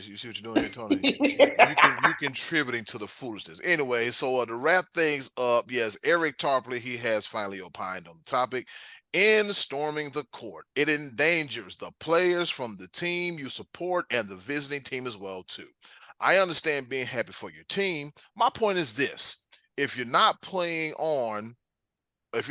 you see what you're doing here, Tony? You contributing to the foolishness. Anyway, so to wrap things up, yes, Eric Tarpley, he has finally opined on the topic. In storming the court, it endangers the players from the team you support and the visiting team as well, too. I understand being happy for your team. My point is this: if you're not playing or on the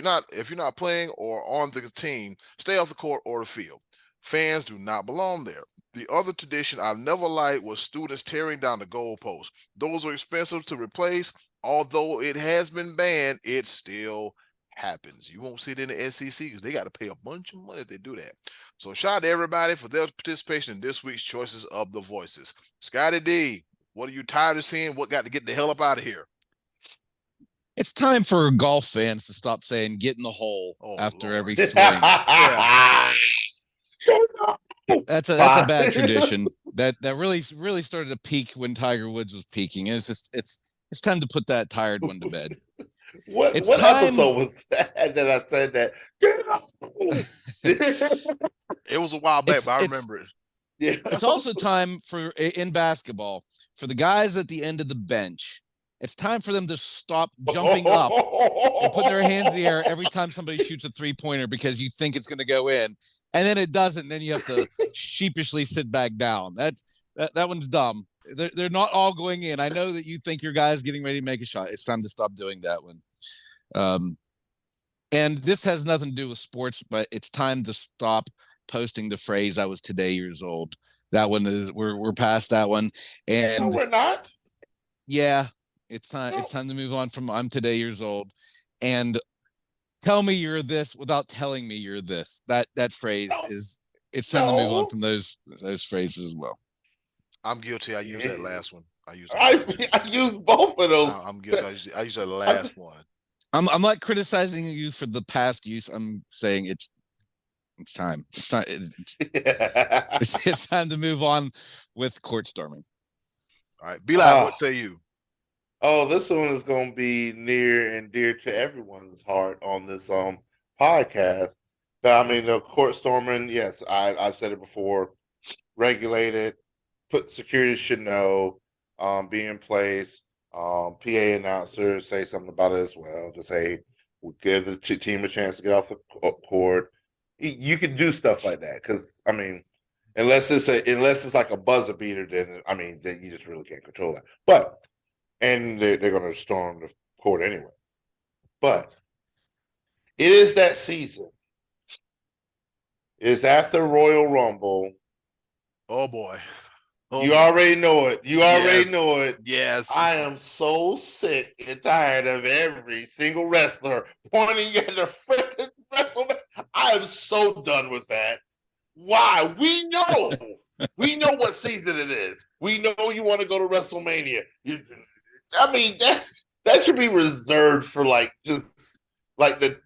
team, stay off the court or the field. Fans do not belong there. The other tradition I never liked was students tearing down the goalposts. Those are expensive to replace. Although it has been banned, it still happens. You won't see it in the SEC because they got to pay a bunch of money if they do that. So shout out to everybody for their participation in this week's Choices of the Voices. Scottie D, what are you tired of seeing? What got to get the hell up out of here? It's time for golf fans to stop saying "get in the hole" after every swing. That's a bad tradition. That really started to peak when Tiger Woods was peaking. It's time to put that tired one to bed. What episode was that I said that? It was a while back, but I remember it. Yeah. It's also time in basketball for the guys at the end of the bench. It's time for them to stop jumping up and putting their hands in the air every time somebody shoots a three-pointer because you think it's going to go in, and then it doesn't. And then you have to sheepishly sit back down. That one's dumb. They're not all going in. I know that you think your guy's getting ready to make a shot. It's time to stop doing that one. And this has nothing to do with sports, but it's time to stop posting the phrase "I was today years old." That one is we're past that one. And no, we're not. Yeah, it's time. No. It's time to move on from "I'm today years old" and tell me you're this without telling me you're this. That phrase is. It's time to move on from those phrases as well. I'm guilty. I used that last one. I used both of those. I'm guilty. I used that last one. I'm not criticizing you for the past use. I'm saying It's time. It's time to move on with court storming. All right, Be-Live, what say you? Oh, this one is going to be near and dear to everyone's heart on this podcast. But, I mean, the court storming, yes, I've said it before. Regulated, put security should know, be in place. PA announcers say something about it as well. To say, give the team a chance to get off the court. You can do stuff like that because, I mean, unless it's like a buzzer beater, then I mean, then you just really can't control that. But and they're going to storm the court anyway. But it is that season. It's after Royal Rumble. Oh boy. You already know it. Yes. Know it. Yes. I am so sick and tired of every single wrestler pointing at the freaking WrestleMania. I am so done with that. Why? We know. We know what season it is. We know you want to go to WrestleMania. I mean, that should be reserved for just the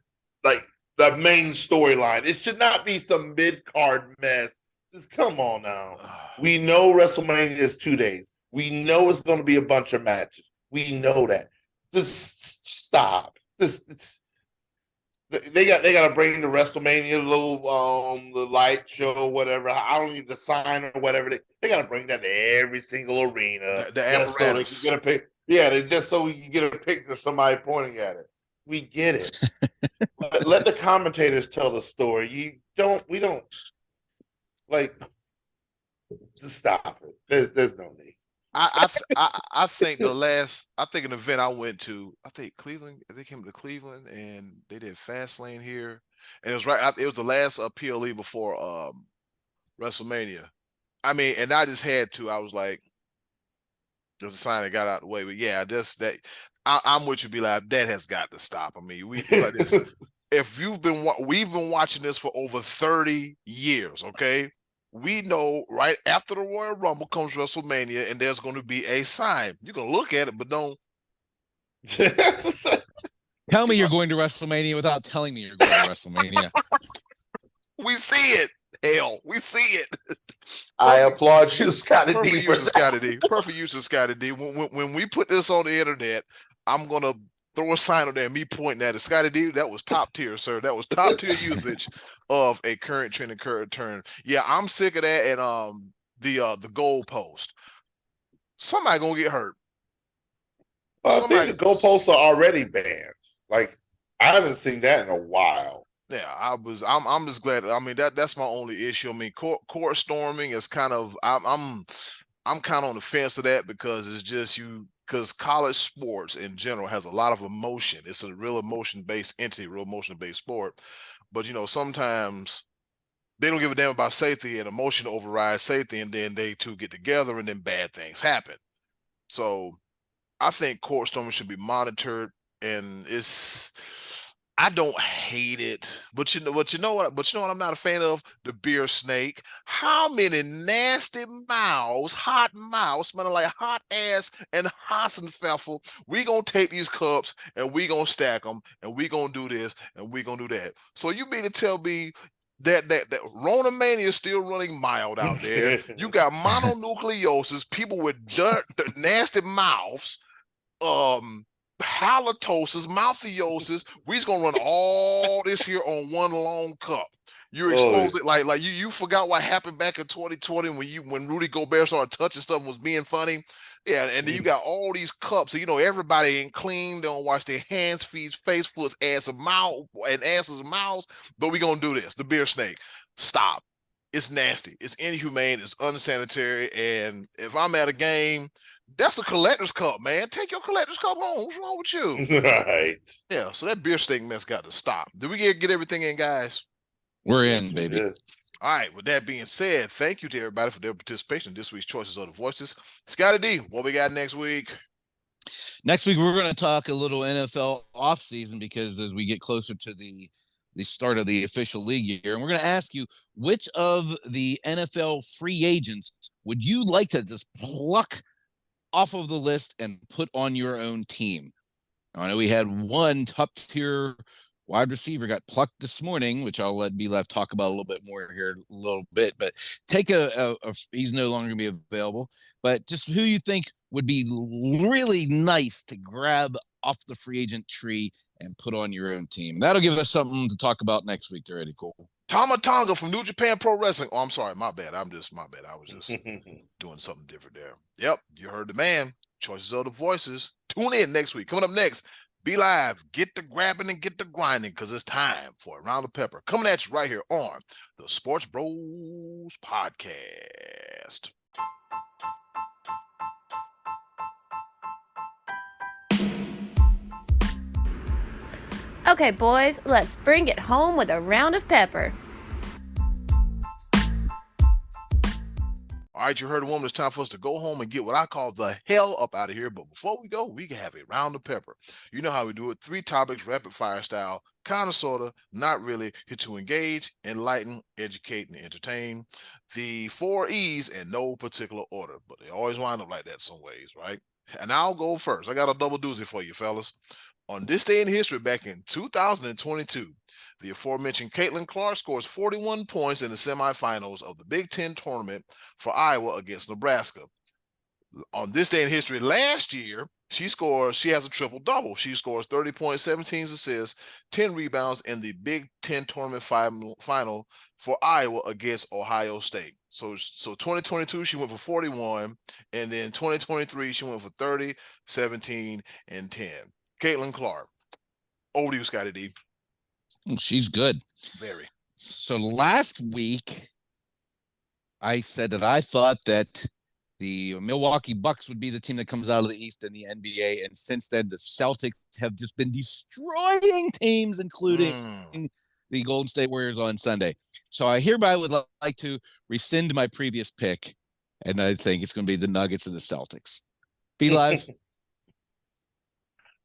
main storyline. It should not be some mid-card mess. Just come on now. We know WrestleMania is 2 days. We know it's going to be a bunch of matches. We know that. Just stop. They got to bring the WrestleMania little the light show, whatever. I don't need the sign or whatever. They got to bring that to every single arena. The apparatus. So they can get a pic. Yeah, just so you can get a picture of somebody pointing at it. We get it. But let the commentators tell the story. We don't just stop it. There's no need. I think an event I went to, I think Cleveland, they came to Cleveland and they did Fastlane here. And it was the last PLE before WrestleMania. I mean, and I just had to, I was like, there's a sign that got out of the way. But yeah, I'm with you, Be-Live, that has got to stop. I mean, we like this. If we've been watching this for over 30 years, okay? We know right after the Royal Rumble comes WrestleMania, and there's going to be a sign. You can look at it, but don't. Tell me you're going to WrestleMania without telling me you're going to WrestleMania. We see it. Hell, we see it. I applaud you, Scottie D. Perfect use of Scottie D. Perfect use of Scottie D. When we put this on the internet, I'm going to throw a sign on there, me pointing at it. Scottie D, that was top tier, sir. That was top tier usage of a current trend and current turn. Yeah, I'm sick of that. And the goal post. Somebody gonna get hurt. I think the goalposts are already banned. Like, I haven't seen that in a while. Yeah, I'm just glad. I mean, that's my only issue. I mean, court storming is kind of I'm kind of on the fence of that because it's just because college sports in general has a lot of emotion. It's a real emotion-based entity, real emotion-based sport. But sometimes they don't give a damn about safety, and emotion overrides safety, and then they two get together, and then bad things happen. So I think court storming should be monitored, and I don't hate it, but you know what I'm not a fan of? The beer snake. How many nasty mouths, hot mouths, smelling like hot ass and Hassenpfeffel. We gonna take these cups and we gonna stack them and we gonna do this and we gonna do that. So you mean to tell me that Rona Mania is still running mild out there? You got mononucleosis, people with nasty mouths, halitosis, mouthiosis. We just gonna run all this here on one long cup. You exposed it like you forgot what happened back in 2020 when Rudy Gobert started touching stuff and was being funny. Yeah, and then you got all these cups. So, everybody ain't clean. They don't wash their hands, feet, face, foot, ass, and mouth, and asses and mouths. But we gonna do this. The beer snake. Stop. It's nasty. It's inhumane. It's unsanitary. And if I'm at a game, that's a collector's cup, man. Take your collector's cup home. What's wrong with you? Right. Yeah, so that beer steak mess got to stop. Did we get everything in, guys? We're in, baby. Yeah. All right, with that being said, thank you to everybody for their participation in this week's Choices of the Voices. Scottie D, what we got next week? Next week, we're going to talk a little NFL offseason because as we get closer to the start of the official league year, and we're going to ask you, which of the NFL free agents would you like to just pluck off of the list and put on your own team? I know we had one top tier wide receiver got plucked this morning, which I'll let B-Left talk about a little bit more here in a little bit. But take he's no longer going to be available. But just who you think would be really nice to grab off the free agent tree and put on your own team. That'll give us something to talk about next week. Already cool. Tama Tonga from New Japan Pro Wrestling. Oh, I'm sorry. My bad. I was just doing something different there. Yep. You heard the man. Choices of the voices. Tune in next week. Coming up next, be live. Get the grabbing and get the grinding because it's time for a round of pepper. Coming at you right here on the Sports Bros Podcast. Okay, boys, let's bring it home with a round of pepper. All right, you heard a woman. It's time for us to go home and get what I call the hell up out of here. But before we go, we can have a round of pepper. You know how we do it. 3 topics, rapid fire style, kind of, sort of, not really, here to engage, enlighten, educate, and entertain. The 4 E's in no particular order, but they always wind up like that some ways, right? And I'll go first. I got a double doozy for you, fellas. On this day in history, back in 2022, the aforementioned Caitlin Clark scores 41 points in the semifinals of the Big Ten tournament for Iowa against Nebraska. On this day in history last year, she has a triple-double. She scores 30 points, 17 assists, 10 rebounds in the Big Ten tournament final for Iowa against Ohio State. So 2022, she went for 41, and then 2023, she went for 30, 17, and 10. Caitlin Clark. Over to you, Scottie D. She's good. Very. So last week, I said that I thought that the Milwaukee Bucks would be the team that comes out of the East in the NBA. And since then, the Celtics have just been destroying teams, including the Golden State Warriors on Sunday. So I hereby would like to rescind my previous pick. And I think it's going to be the Nuggets and the Celtics. Be live.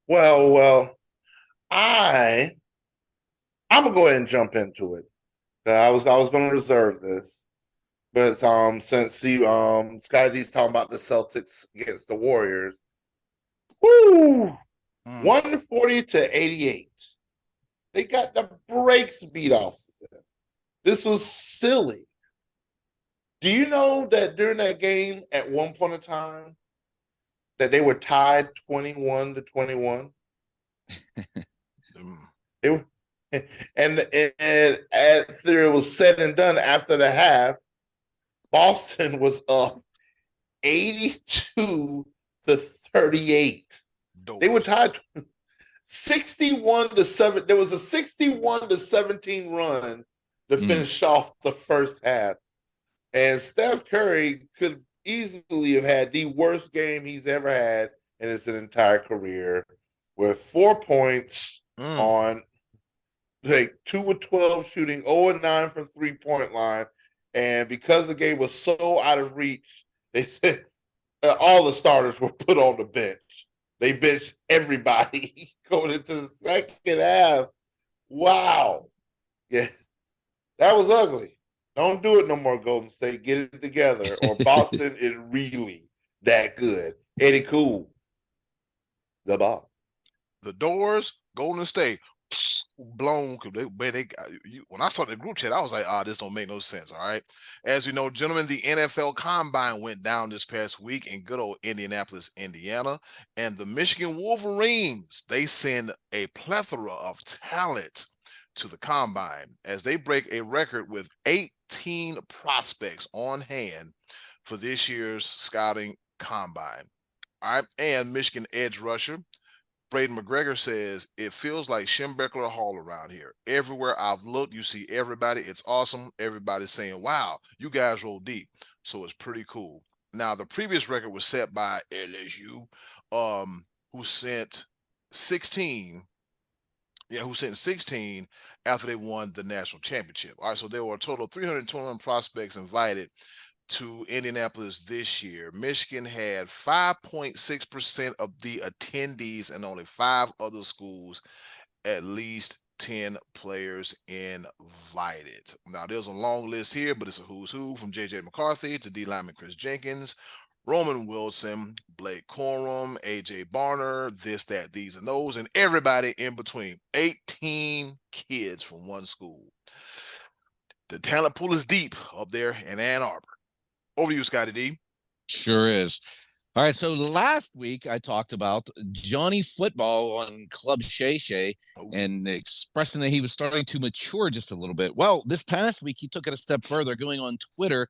Well, I'm gonna go ahead and jump into it. I was going to reserve this, but since Scottie D's talking about the Celtics against the Warriors, 140-88. They got the brakes beat off of them. This was silly. Do you know that during that game, at one point in time, that they were tied 21-21? They were, and after it was said and done, after the half, Boston was up 82-38. They were tied 61-7. There was a 61-17 run to finish off the first half, and Steph Curry could easily have had the worst game he's ever had in his entire career, with 4 points on like 2 of 12 shooting, 0 of 9 from 3-point line. And because the game was so out of reach, they said all the starters were put on the bench. They benched everybody going into the second half. Wow. Yeah, that was ugly. Don't do it no more, Golden State. Get it together, or Boston is really that good. Eddy Cool. The ball. The doors, Golden State, blown. When I saw the group chat, I was like, this don't make no sense, all right? As you know, gentlemen, the NFL Combine went down this past week in good old Indianapolis, Indiana, and the Michigan Wolverines, they send a plethora of talent to the Combine as they break a record with 18 prospects on hand for this year's scouting Combine. All right, and Michigan edge rusher Braden McGregor says, it feels like Schembechler Hall around here. Everywhere I've looked, you see everybody. It's awesome. Everybody's saying, wow, you guys roll deep. So it's pretty cool. Now, the previous record was set by LSU, who sent 16. Yeah, who sent 16 after they won the national championship. All right, so there were a total of 321 prospects invited to Indianapolis this year. Michigan had 5.6% of the attendees, and only 5 other schools at least 10 players invited. Now, there's a long list here, but it's a who's who, from J.J. McCarthy to D lineman Chris Jenkins, Roman Wilson, Blake Corum, AJ Barner, this, that, these, and those, and everybody in between. 18 kids from one school. The talent pool is deep up there in Ann Arbor. Over to you, Scottie D. Sure is. All right, so last week I talked about Johnny Football on Club Shay Shay and expressing that he was starting to mature just a little bit. Well, this past week he took it a step further, going on Twitter,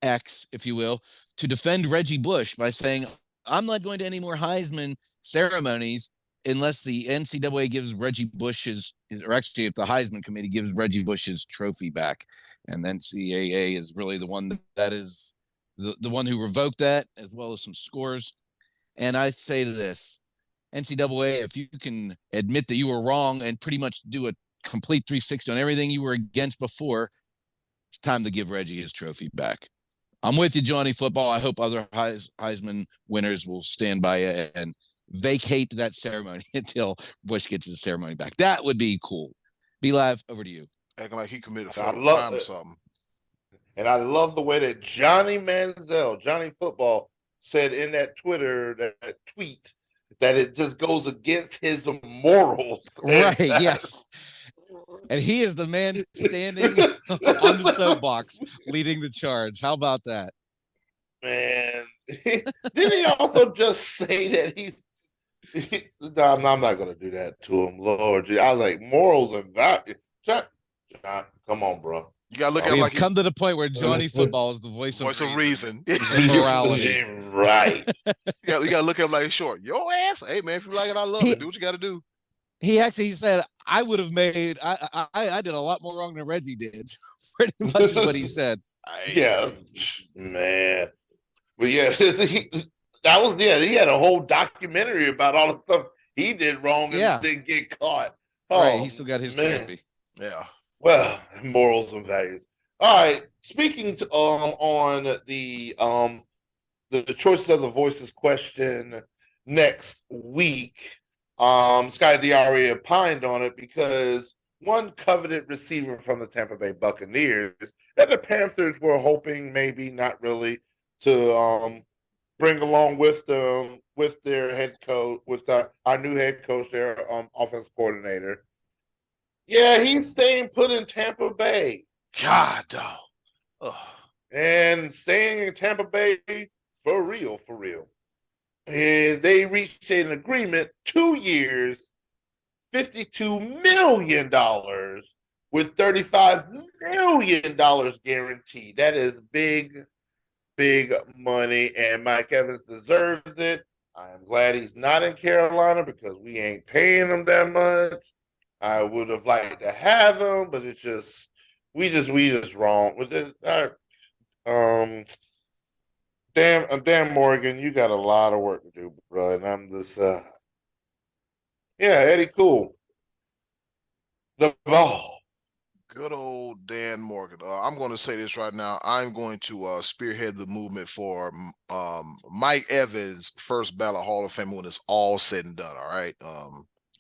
X, if you will, to defend Reggie Bush by saying, I'm not going to any more Heisman ceremonies unless the NCAA gives Reggie Bush his, or actually if the Heisman committee gives Reggie Bush his trophy back. And then NCAA is really the one that is the one who revoked that, as well as some scores. And I say to this, NCAA, if you can admit that you were wrong and pretty much do a complete 360 on everything you were against before, it's time to give Reggie his trophy back. I'm with you, Johnny Football. I hope other Heisman winners will stand by it and vacate that ceremony until Bush gets his ceremony back. That would be cool. Be Live, over to you. Acting like he committed a crime or something. And I love the way that Johnny Manziel, Johnny Football, said in that Twitter, that tweet, that it just goes against his morals. Right, yes. And he is the man standing on the soapbox leading the charge. How about that? Man. Didn't he also just say that no, I'm not going to do that to him, Lord. I was like, morals and value. John, come on, bro. You gotta look at We've come to the point where Johnny Football is the voice of reason. Morality. Right. You gotta look at him like, sure, your ass. Hey man, if you like it, I love it. Do what you gotta do. He said, I would have made I did a lot more wrong than Reggie did. Pretty much is what he said. Yeah, man. But yeah, he had a whole documentary about all the stuff he did wrong and didn't get caught. Oh, right, he still got his trophy. Yeah. Well, morals and values. All right. Speaking to, on the choices of the voices question next week, Scottie D already opined on it because one coveted receiver from the Tampa Bay Buccaneers that the Panthers were hoping maybe not really to bring along with them with their head coach, with our new head coach, their offensive coordinator. Yeah, he's staying put in Tampa Bay. God, dog. And staying in Tampa Bay for real. And they reached an agreement, 2 years, $52 million with $35 million guaranteed. That is big money, and Mike Evans deserves it. I am glad he's not in Carolina because we ain't paying him that much. I would have liked to have him, but it's just we just wrong with this. Dan Morgan, you got a lot of work to do, bro. And I'm just Eddie Cool. The ball. Good old Dan Morgan. I'm going to say this right now. I'm going to spearhead the movement for Mike Evans' first ballot Hall of Fame when it's all said and done. All right.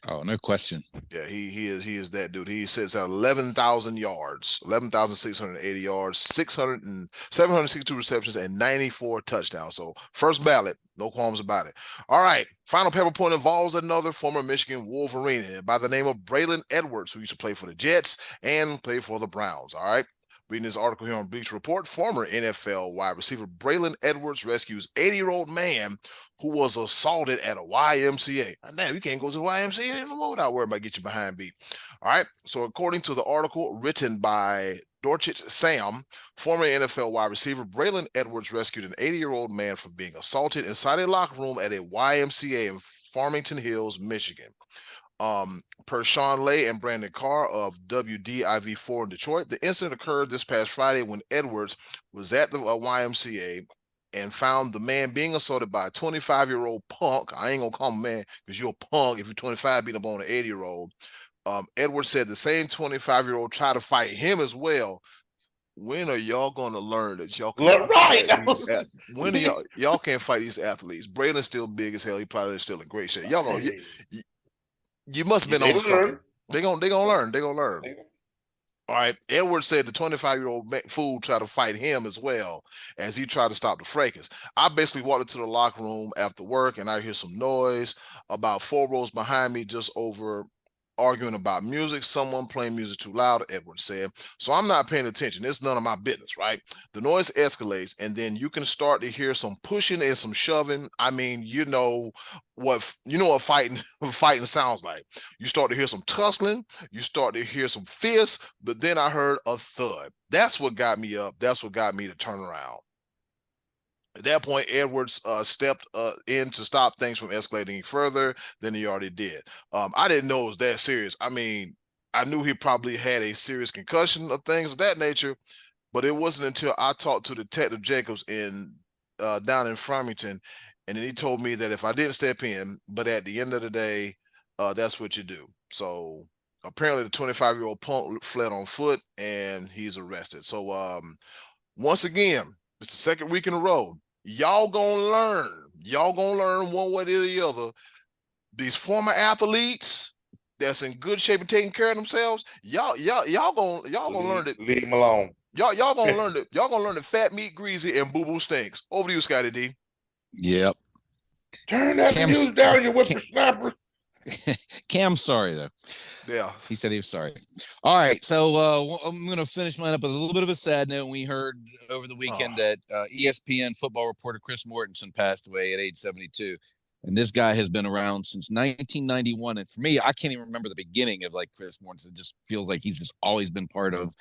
Oh, no question. Yeah, he is that dude. He sits at 11,000 yards, 11,680 yards, 762 receptions, and 94 touchdowns. So first ballot, no qualms about it. All right, final pepper point involves another former Michigan Wolverine by the name of Braylon Edwards, who used to play for the Jets and play for the Browns. All right. Reading this article here on Bleacher Report, former NFL wide receiver Braylon Edwards rescues 80-year-old man who was assaulted at a YMCA. Damn, you can't go to the YMCA anymore without worrying about getting your behind beat. All right, so according to the article written by Dorchich Sam, former NFL wide receiver Braylon Edwards rescued an 80-year-old man from being assaulted inside a locker room at a YMCA in Farmington Hills, Michigan. Per Sean Lay and Brandon Carr of WDIV4 in Detroit, the incident occurred this past Friday when Edwards was at the YMCA and found the man being assaulted by a 25-year-old punk. I ain't gonna call him man because you're a punk if you're 25 beating up on an 80-year-old. Edwards said the same 25-year-old tried to fight him as well. When are y'all gonna learn that y'all can't when are y'all can't fight these athletes? Braylon's still big as hell. He probably is still in great shape. Y'all gonna you must have been on something. They're gonna learn. All right. Edwards said the 25-year-old fool tried to fight him as well as he tried to stop the fracas. I basically walked into the locker room after work and I hear some noise about 4 rows behind me, just over arguing about music, someone playing music too loud, Edwards said. So I'm not paying attention. It's none of my business, right? The noise escalates, and then you can start to hear some pushing and some shoving. I mean, what fighting sounds like. You start to hear some tussling, you start to hear some fists, but then I heard a thud. That's what got me up. That's what got me to turn around. At that point, Edwards stepped in to stop things from escalating further than he already did. I didn't know it was that serious. I mean, I knew he probably had a serious concussion or things of that nature, but it wasn't until I talked to Detective Jacobs down in Farmington, and then he told me that if I didn't step in, but at the end of the day, that's what you do. So apparently the 25-year-old punk fled on foot, and he's arrested. So once again, it's the second week in a row. Y'all gonna learn. Y'all gonna learn one way or the other. These former athletes that's in good shape and taking care of themselves, y'all gonna learn that. Leave them alone. Y'all gonna learn that. Y'all gonna learn that fat meat greasy and boo boo stinks. Over to you, Scottie D. Yep. Turn that music down, you whippersnapper. Cam's sorry though. Yeah. He said he was sorry. All right. So I'm going to finish mine up with a little bit of a sad note. We heard over the weekend that ESPN football reporter Chris Mortensen passed away at age 72. And this guy has been around since 1991. And for me, I can't even remember the beginning of like Chris Mortensen. It just feels like he's just always been part of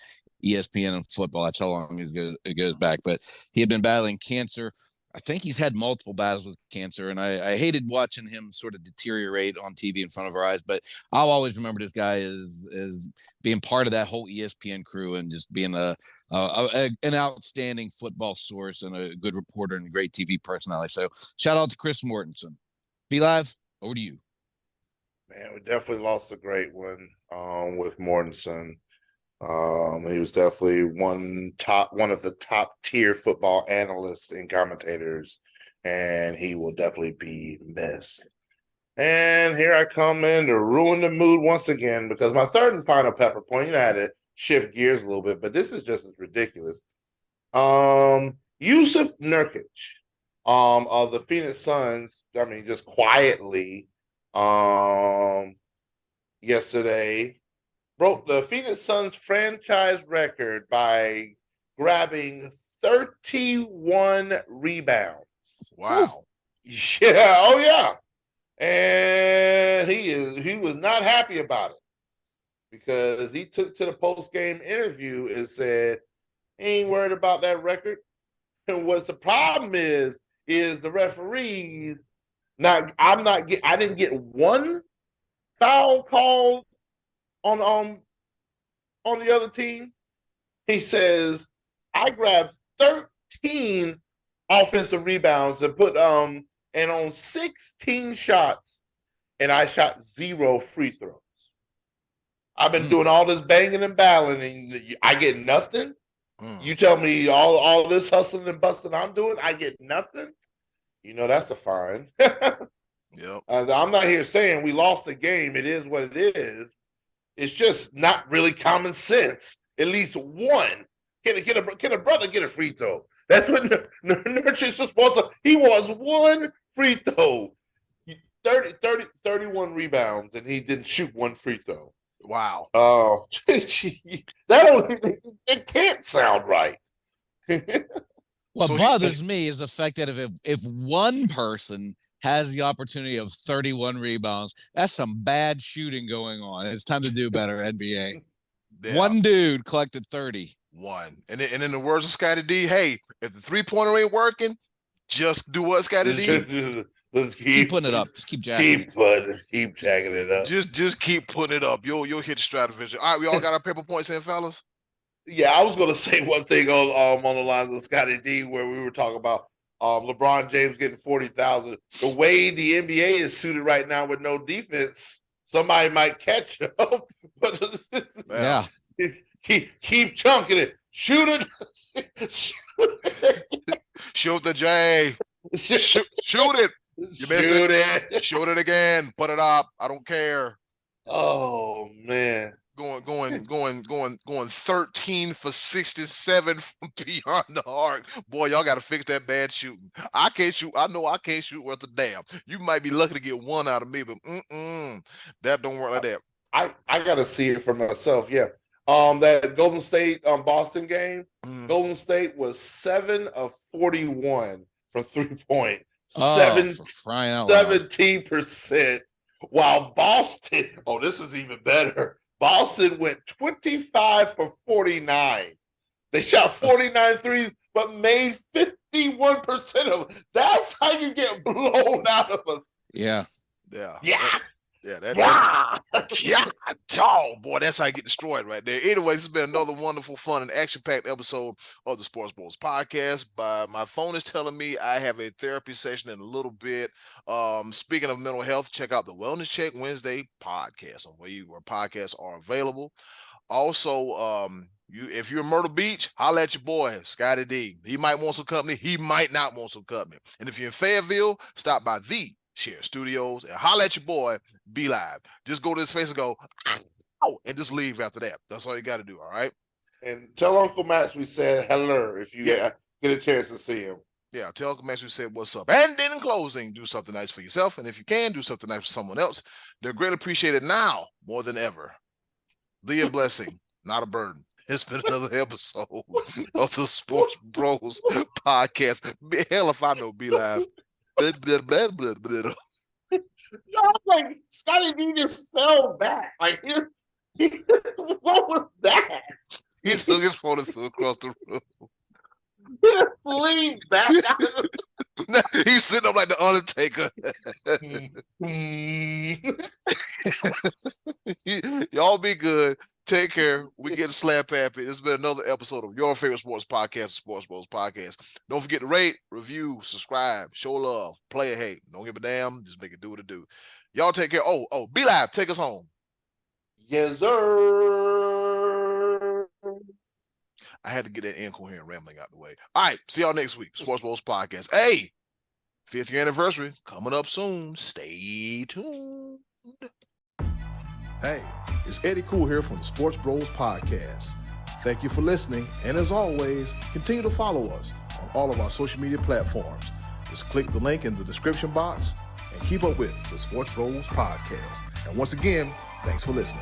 ESPN and football. That's how long it goes back. But he had been battling cancer. I think he's had multiple battles with cancer, and I hated watching him sort of deteriorate on TV in front of our eyes. But I'll always remember this guy as being part of that whole ESPN crew and just being an outstanding football source and a good reporter and a great TV personality. So shout out to Chris Mortensen. Be Live, over to you. Man, we definitely lost a great one with Mortensen. He was definitely one of the top tier football analysts and commentators, and he will definitely be missed. And here I come in to ruin the mood once again, because my third and final pepper point, I had to shift gears a little bit, but this is just as ridiculous. Yusuf Nurkic, of the Phoenix Suns, I mean, just quietly, yesterday, broke the Phoenix Suns franchise record by grabbing 31 rebounds. Wow. Yeah, oh yeah. And he was not happy about it, because he took to the post-game interview and said he ain't worried about that record. And what the problem is the referees I didn't get one foul called on the other team. He says, I grabbed 13 offensive rebounds and and on 16 shots, and I shot 0 free throws. I've been doing all this banging and battling, and I get nothing. You tell me all this hustling and busting I'm doing, I get nothing. That's a fine. Yep. I'm not here saying we lost the game. It is what it is. It's just not really common sense. At least one. Can a brother get a free throw? That's what Nurkic is supposed to. He was one free throw. 31 rebounds, and he didn't shoot one free throw. Wow. Oh, it can't sound right. What bothers me is the fact that if one person has the opportunity of 31 rebounds, that's some bad shooting going on. It's time to do better, NBA. Yeah. One dude collected 30. One. And in the words of Scottie D, hey, if the three-pointer ain't working, just do what, Scottie D? Keep putting it up. Just keep jacking it. Keep jacking it up. Just keep putting it up. You'll hit the stratosphere. All right, we all got our paper points in, fellas? Yeah, I was going to say one thing on the lines of Scottie D, where we were talking about LeBron James getting 40,000. The way the NBA is suited right now with no defense, somebody might catch up. But yeah, keep chunking it. Shoot it. Shoot the J. Shoot it. You missed it. Shoot it again. Put it up. I don't care. Oh man. going 13 for 67 from beyond the arc. Boy, y'all got to fix that bad shooting. I can't shoot. I know I can't shoot worth a damn. You might be lucky to get one out of me, but that don't work like that. I got to see it for myself. Yeah. That Golden State Boston game, Golden State was 7 of 41 from 3-point. 17%. While Boston, this is even better. Boston went 25 for 49. They shot 49 threes, but made 51% of them. That's how you get blown out of us. Yeah. Boy, that's how you get destroyed right there. Anyways, it's been another wonderful, fun, and action-packed episode of the Sports Bros podcast. My phone is telling me I have a therapy session in a little bit. Speaking of mental health, check out the Wellness Check Wednesday podcast where podcasts are available. Also, if you're in Myrtle Beach, holla at your boy, Scottie D. He might want some company. He might not want some company. And if you're in Fayetteville, stop by the Share Studios and holla at your boy, Be Live. Just go to his face and go, ow, and just leave after that. That's all you got to do, all right? And tell Uncle Max we said hello if you get a chance to see him. Yeah, tell Uncle Max we said what's up. And then in closing, do something nice for yourself. And if you can, do something nice for someone else. They're greatly appreciated now more than ever. Be a blessing, not a burden. It's been another episode of the Sports Bros podcast. Hell if I know Be Live. Y'all like Scottie D just fell back. Like what was that? He took his phone and threw across the room. He just leaned back. He's sitting up like the Undertaker. Y'all be good. Take care. We get slap happy. This has been another episode of your favorite sports podcast, Sports Bros Podcast. Don't forget to rate, review, subscribe, show love, play a hate. Don't give a damn. Just make it do what it do. Y'all take care. Oh, Be Live. Take us home. Yes, sir. I had to get that incoherent rambling out the way. All right. See y'all next week. Sports Bros Podcast. Hey, 5th year anniversary coming up soon. Stay tuned. Hey, it's Eddy Cool here from the Sports Bros Podcast. Thank you for listening, and as always, continue to follow us on all of our social media platforms. Just click the link in the description box and keep up with the Sports Bros Podcast. And once again, thanks for listening.